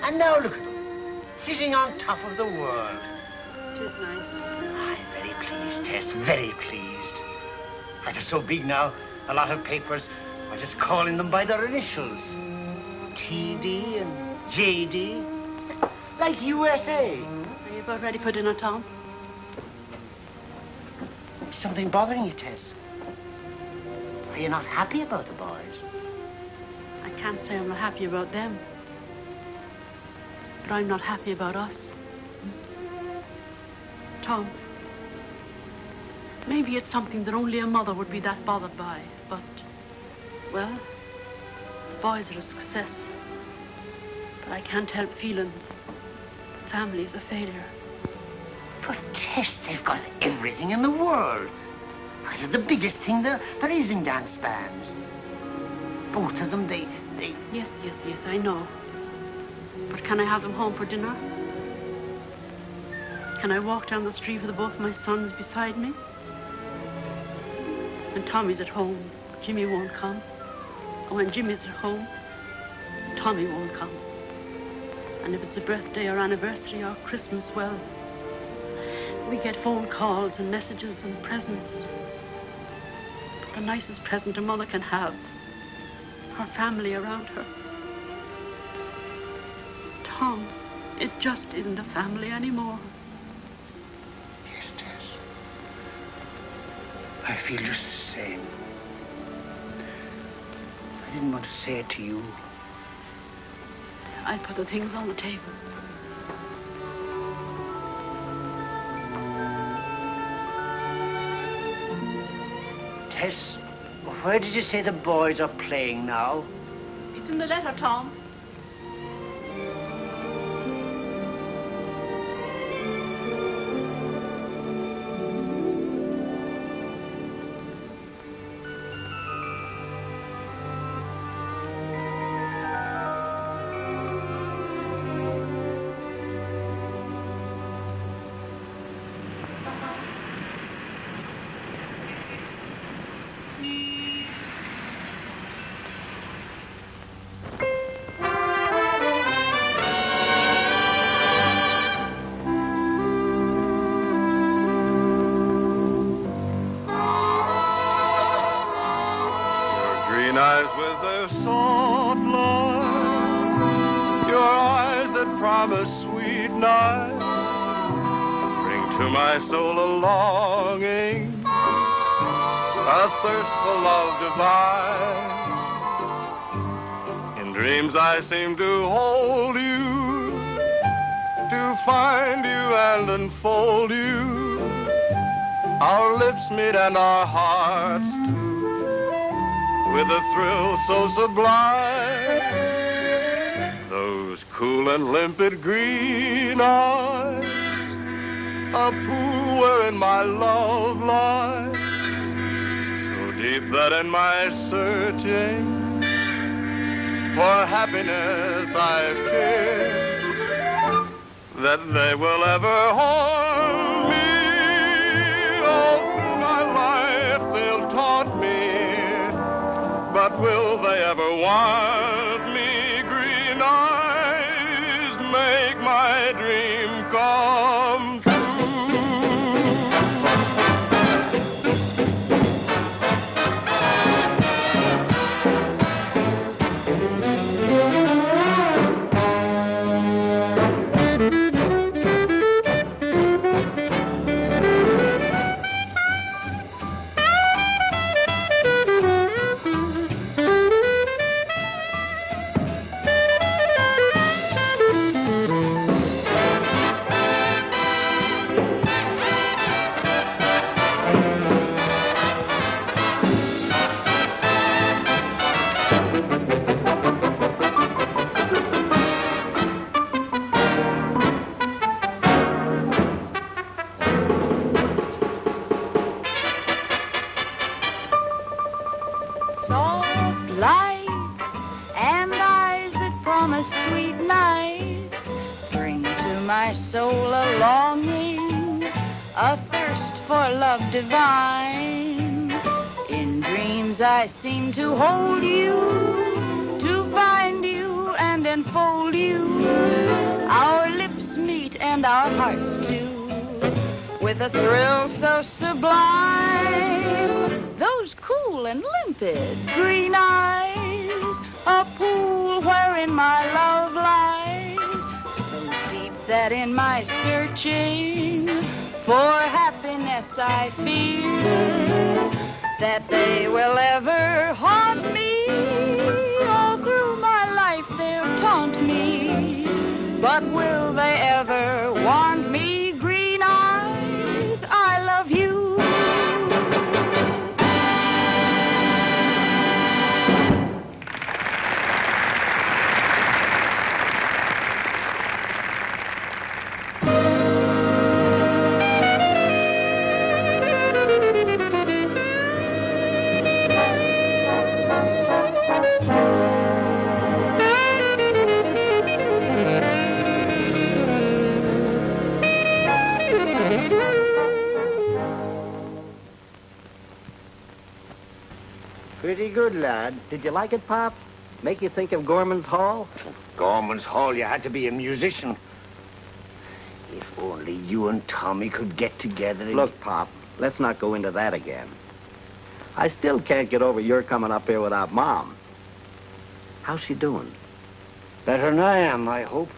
[SPEAKER 2] And now look at them, sitting on top of the world.
[SPEAKER 1] It is nice.
[SPEAKER 2] I'm very pleased, Tess, very pleased. They're so big now, a lot of papers are just calling them by their initials. TD and JD, like USA.
[SPEAKER 1] Are you about ready for dinner, Tom?
[SPEAKER 2] Is something bothering you, Tess? Are you not happy about the boys?
[SPEAKER 1] I can't say I'm not happy about them. But I'm not happy about us. Tom, maybe it's something that only a mother would be that bothered by, but, well, the boys are a success. But I can't help feeling the family's a failure.
[SPEAKER 2] But, Tess, they've got everything in the world. They're the biggest thing there is in dance bands. Both of them, they...
[SPEAKER 1] Yes, I know. But can I have them home for dinner? Can I walk down the street with both my sons beside me? When Tommy's at home, Jimmy won't come. And when Jimmy's at home, Tommy won't come. And if it's a birthday or anniversary or Christmas, well, we get phone calls and messages and presents. But the nicest present a mother can have, her family around her. Tom, it just isn't a family anymore.
[SPEAKER 2] Yes, Tess. I feel just the same. I didn't want to say it to you.
[SPEAKER 1] I'll put the things on the table.
[SPEAKER 2] Tess, where did you say the boys are playing now?
[SPEAKER 1] It's in the letter, Tom.
[SPEAKER 3] Eyes with their soft light, your eyes that promise sweet night, bring to my soul a longing, a thirst for love divine. In dreams I seem to hold you, to find you and enfold you. Our lips meet and our hearts do, with a thrill so sublime. Those cool and limpid green eyes, a pool wherein my love lies, so deep that in my searching for happiness I fear that they will ever harm me. All through my life they'll taunt me, but will they ever want me? Green eyes make my dream come true.
[SPEAKER 7] longing, a thirst for love divine. In dreams I seem to hold you, to find you and enfold you. Our lips meet and our hearts too, with a thrill so sublime. Those cool and limpid green eyes, a pool wherein my love lies, so deep that in my searching for happiness I fear that they will ever haunt me. All through my life they'll taunt me, but will they ever want me? Green eyes, I love you.
[SPEAKER 2] Pretty good, lad. Did you like it, Pop? Make you think of Gorman's Hall? Gorman's Hall, you had to be a musician. If only you and Tommy could get together and...
[SPEAKER 10] Look, Pop, let's not go into that again. I still can't get over your coming up here without Mom. How's she doing?
[SPEAKER 2] Better than I am, I hope.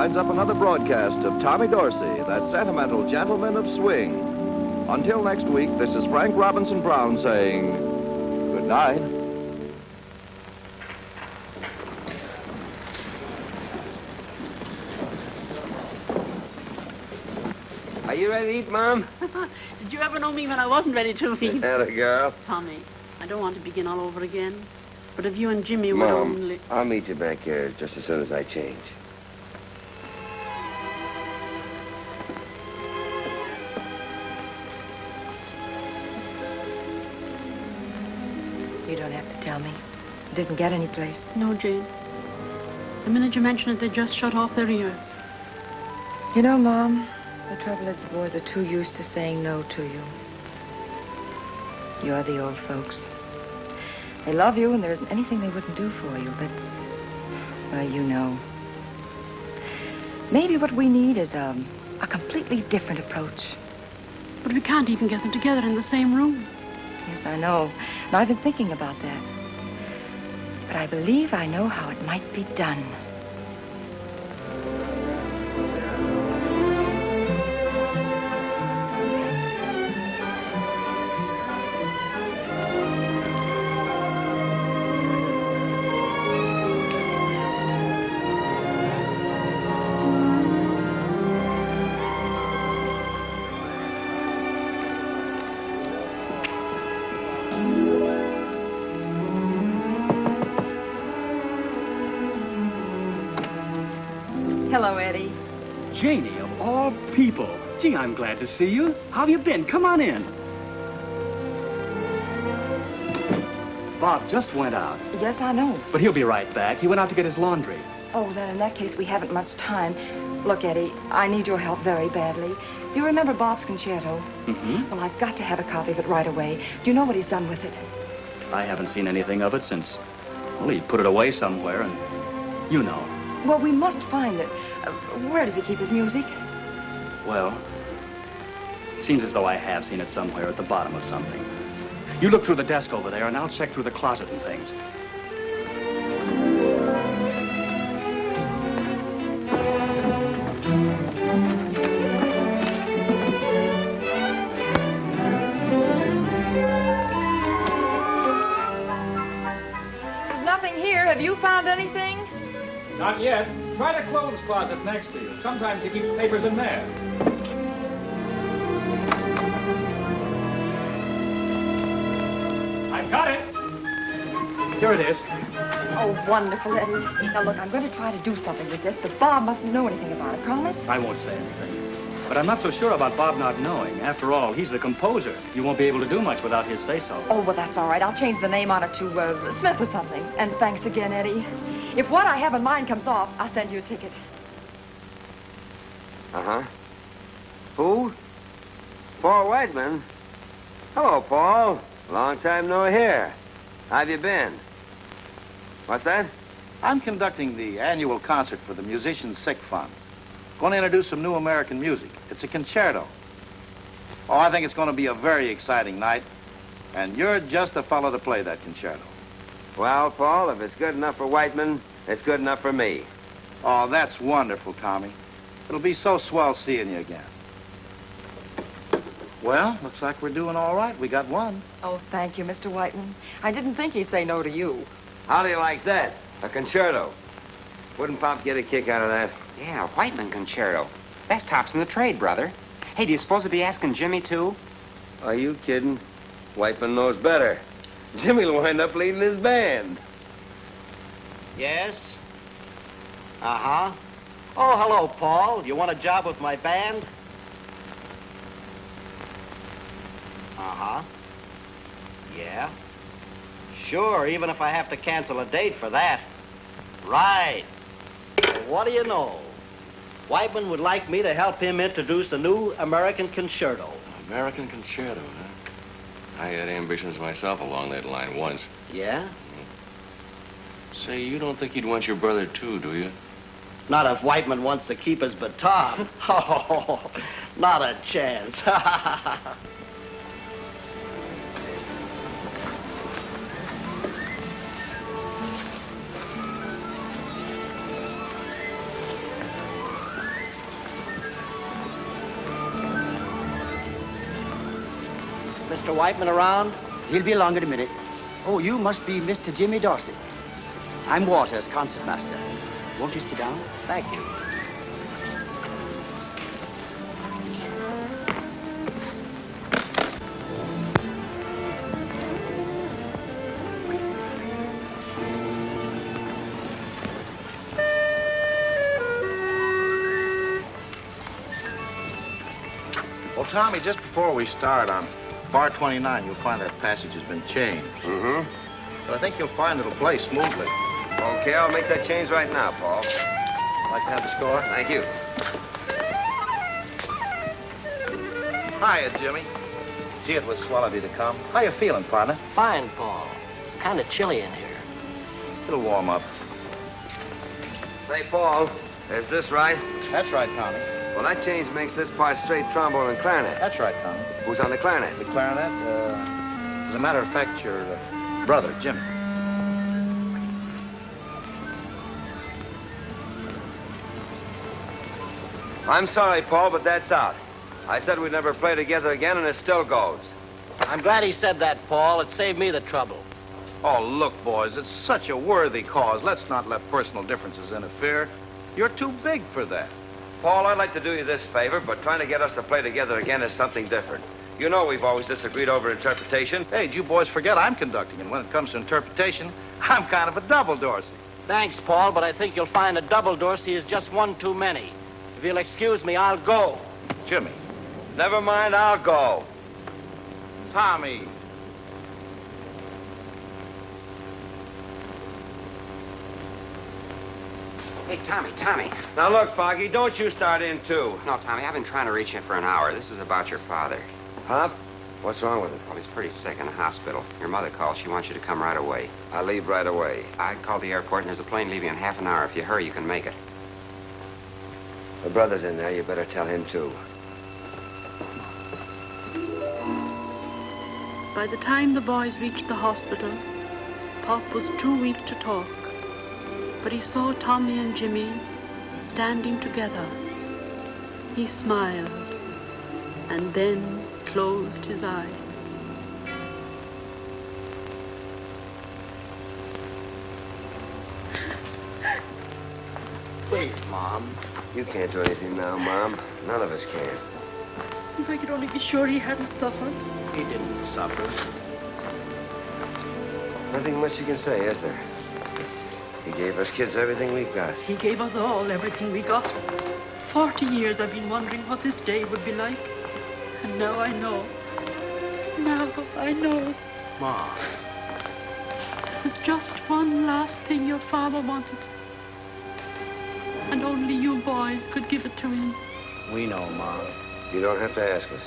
[SPEAKER 4] winds up another broadcast of Tommy Dorsey, that sentimental gentleman of swing. Until next week, this is Frank Robinson Brown saying good night.
[SPEAKER 15] Are you ready to eat, Mom?
[SPEAKER 1] Did you ever know me when I wasn't ready to eat?
[SPEAKER 15] Atta girl.
[SPEAKER 1] Tommy, I don't want to begin all over again. But if you and Jimmy would
[SPEAKER 15] Mom,
[SPEAKER 1] only...
[SPEAKER 15] I'll meet you back here just as soon as I change.
[SPEAKER 9] You don't have to tell me. You didn't get any place.
[SPEAKER 1] No, Jane. The minute you mention it, they just shut off their ears.
[SPEAKER 9] You know, Mom, the trouble is the boys are too used to saying no to you. You're the old folks. They love you, and there isn't anything they wouldn't do for you, but, well, you know. Maybe what we need is a completely different approach.
[SPEAKER 1] But we can't even get them together in the same room.
[SPEAKER 9] Yes, I know. And I've been thinking about that. But I believe I know how it might be done. Hello, Eddie.
[SPEAKER 16] Janie, of all people. Gee, I'm glad to see you. How have you been? Come on in. Bob just went out.
[SPEAKER 9] Yes, I know.
[SPEAKER 16] But he'll be right back. He went out to get his laundry.
[SPEAKER 9] Oh, then in that case, we haven't much time. Look, Eddie, I need your help very badly. Do you remember Bob's concerto?
[SPEAKER 16] Mm-hmm.
[SPEAKER 9] Well, I've got to have a copy of it right away. Do you know what he's done with it?
[SPEAKER 16] I haven't seen anything of it since, well, he put it away somewhere, and you know.
[SPEAKER 9] Well, we must find it. Where does he keep his music?
[SPEAKER 16] Well, it seems as though I have seen it somewhere at the bottom of something. You look through the desk over there, and I'll check through the closet and things.
[SPEAKER 9] There's nothing here. Have you found anything?
[SPEAKER 11] Not yet. Try the clothes closet next to you. Sometimes he keeps papers in there. I've got it. Here it is.
[SPEAKER 9] Oh, wonderful, Eddie. Now, look, I'm going to try to do something with this, but Bob mustn't know anything about it. Promise?
[SPEAKER 16] I won't say anything. But I'm not so sure about Bob not knowing. After all, he's the composer. You won't be able to do much without his say-so.
[SPEAKER 9] Oh, well, that's all right. I'll change the name on it to Smith or something. And thanks again, Eddie. If what I have in mind comes off, I'll send you a ticket.
[SPEAKER 15] Uh-huh. Who? Paul Whiteman. Hello, Paul. Long time no hear. How have you been? What's that?
[SPEAKER 22] I'm conducting the annual concert for the Musicians' Sick Fund. Going to introduce some new American music. It's a concerto. Oh, I think it's going to be a very exciting night. And you're just the fellow to play that concerto.
[SPEAKER 15] Well, Paul, if it's good enough for Whiteman, it's good enough for me.
[SPEAKER 22] Oh, that's wonderful, Tommy. It'll be so swell seeing you again. Well, looks like we're doing all right. We got one.
[SPEAKER 9] Oh, thank you, Mr. Whiteman. I didn't think he'd say no to you.
[SPEAKER 15] How do you like that? A concerto. Wouldn't Pop get a kick out of that?
[SPEAKER 12] Yeah, a Whiteman concerto. Best tops in the trade, brother. Hey, do you suppose he'll be asking Jimmy, too?
[SPEAKER 15] Are you kidding? Whiteman knows better. Jimmy'll wind up leading his band.
[SPEAKER 10] Yes? Uh-huh. Oh, hello, Paul. You want a job with my band? Uh-huh. Yeah. Sure, even if I have to cancel a date for that. Right. Well, what do you know? Whiteman would like me to help him introduce a new American concerto.
[SPEAKER 14] American concerto, huh? I had ambitions myself along that line once.
[SPEAKER 10] Yeah?
[SPEAKER 14] Say, you don't think he'd want your brother, too, do you?
[SPEAKER 10] Not if Whiteman wants to keep his baton. Oh, not a chance.
[SPEAKER 2] Mr. Whiteman around? He'll be along in a minute. Oh, you must be Mr. Jimmy Dorsey. I'm Waters, concertmaster. Won't you sit down? Thank you.
[SPEAKER 22] Well, Tommy, just before we start on bar 29, you'll find that passage has been changed.
[SPEAKER 19] Mm-hmm.
[SPEAKER 22] But I think you'll find it'll play smoothly.
[SPEAKER 19] Okay, I'll make that change right now, Paul.
[SPEAKER 22] Like to have the score?
[SPEAKER 19] Thank you.
[SPEAKER 22] Hiya, Jimmy. Gee, it was swell of you to come. How you feeling, partner?
[SPEAKER 2] Fine, Paul. It's kind of chilly in here.
[SPEAKER 22] It'll warm up.
[SPEAKER 19] Say, Paul, is this right?
[SPEAKER 22] That's right, Tommy.
[SPEAKER 19] Well, that change makes this part straight trombone and clarinet.
[SPEAKER 22] That's right, Tommy.
[SPEAKER 19] Who's on the clarinet?
[SPEAKER 22] The clarinet? As a matter of fact, your brother, Jimmy.
[SPEAKER 19] I'm sorry, Paul, but that's out. I said we'd never play together again, and it still goes.
[SPEAKER 2] I'm glad he said that, Paul. It saved me the trouble.
[SPEAKER 22] Oh, look, boys, it's such a worthy cause. Let's not let personal differences interfere. You're too big for that.
[SPEAKER 19] Paul, I'd like to do you this favor, but trying to get us to play together again is something different. You know we've always disagreed over interpretation.
[SPEAKER 22] Hey, did you boys forget I'm conducting, and when it comes to interpretation, I'm kind of a double Dorsey.
[SPEAKER 2] Thanks, Paul, but I think you'll find a double Dorsey is just one too many. If you'll excuse me, I'll go.
[SPEAKER 22] Jimmy.
[SPEAKER 19] Never mind, I'll go.
[SPEAKER 22] Tommy.
[SPEAKER 12] Hey, Tommy.
[SPEAKER 19] Now, look, Foggy, don't you start in, too.
[SPEAKER 12] No, Tommy, I've been trying to reach you for an hour. This is about your father.
[SPEAKER 19] Huh? What's wrong with him?
[SPEAKER 12] Well, he's pretty sick in the hospital. Your mother called. She wants you to come right away.
[SPEAKER 19] I'll leave right away.
[SPEAKER 12] I called the airport, and there's a plane leaving in half an hour. If you hurry, you can make it.
[SPEAKER 19] The brother's in there. You better tell him, too.
[SPEAKER 1] By the time the boys reached the hospital, Pop was too weak to talk. But he saw Tommy and Jimmy standing together. He smiled and then closed his eyes.
[SPEAKER 2] Please, Mom.
[SPEAKER 19] You can't do anything now, Mom. None of us can.
[SPEAKER 1] If I could only be sure he hadn't suffered.
[SPEAKER 2] He didn't suffer.
[SPEAKER 19] Nothing much you can say, is there? He gave us kids everything we've got.
[SPEAKER 1] He gave us all everything we got. 40 years I've been wondering what this day would be like. And now I know. Now I know.
[SPEAKER 2] Mom.
[SPEAKER 1] There's just one last thing your father wanted. And only you boys could give it to him.
[SPEAKER 2] We know, Mom.
[SPEAKER 19] You don't have to ask us.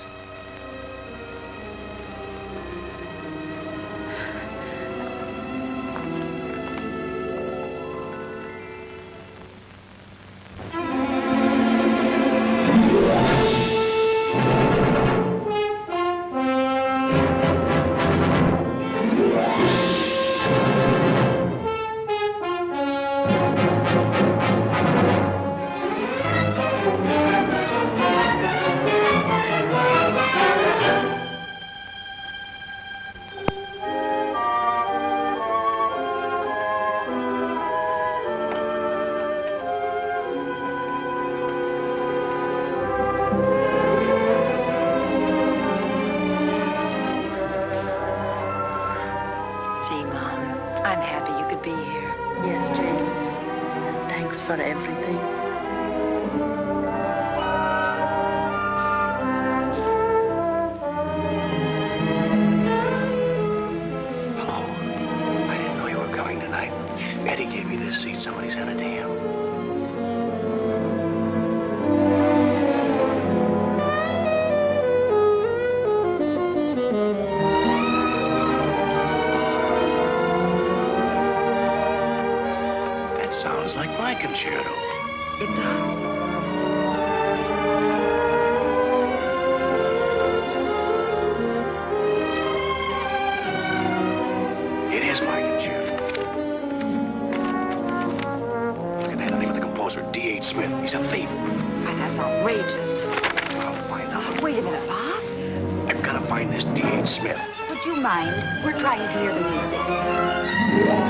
[SPEAKER 1] For everything.
[SPEAKER 8] Hello. I didn't know you were coming tonight. Eddie gave me this seat. Somebody sent it to him. Sounds like my concerto.
[SPEAKER 9] It does.
[SPEAKER 8] It is my concerto. Look at that. I think of the composer, D.H. Smith. He's a thief.
[SPEAKER 9] Why, that's outrageous.
[SPEAKER 8] I'll find out.
[SPEAKER 9] Wait a minute, Bob.
[SPEAKER 8] I've got to find
[SPEAKER 2] find this D.H. Smith.
[SPEAKER 9] Would you mind? We're trying to hear the music.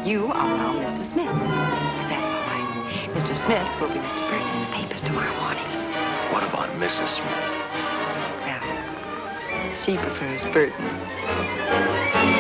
[SPEAKER 9] You are now Mr. Smith. But that's all right. Mr. Smith will be Mr. Burton in the papers tomorrow morning.
[SPEAKER 2] What about Mrs. Smith?
[SPEAKER 9] Well, she prefers Burton.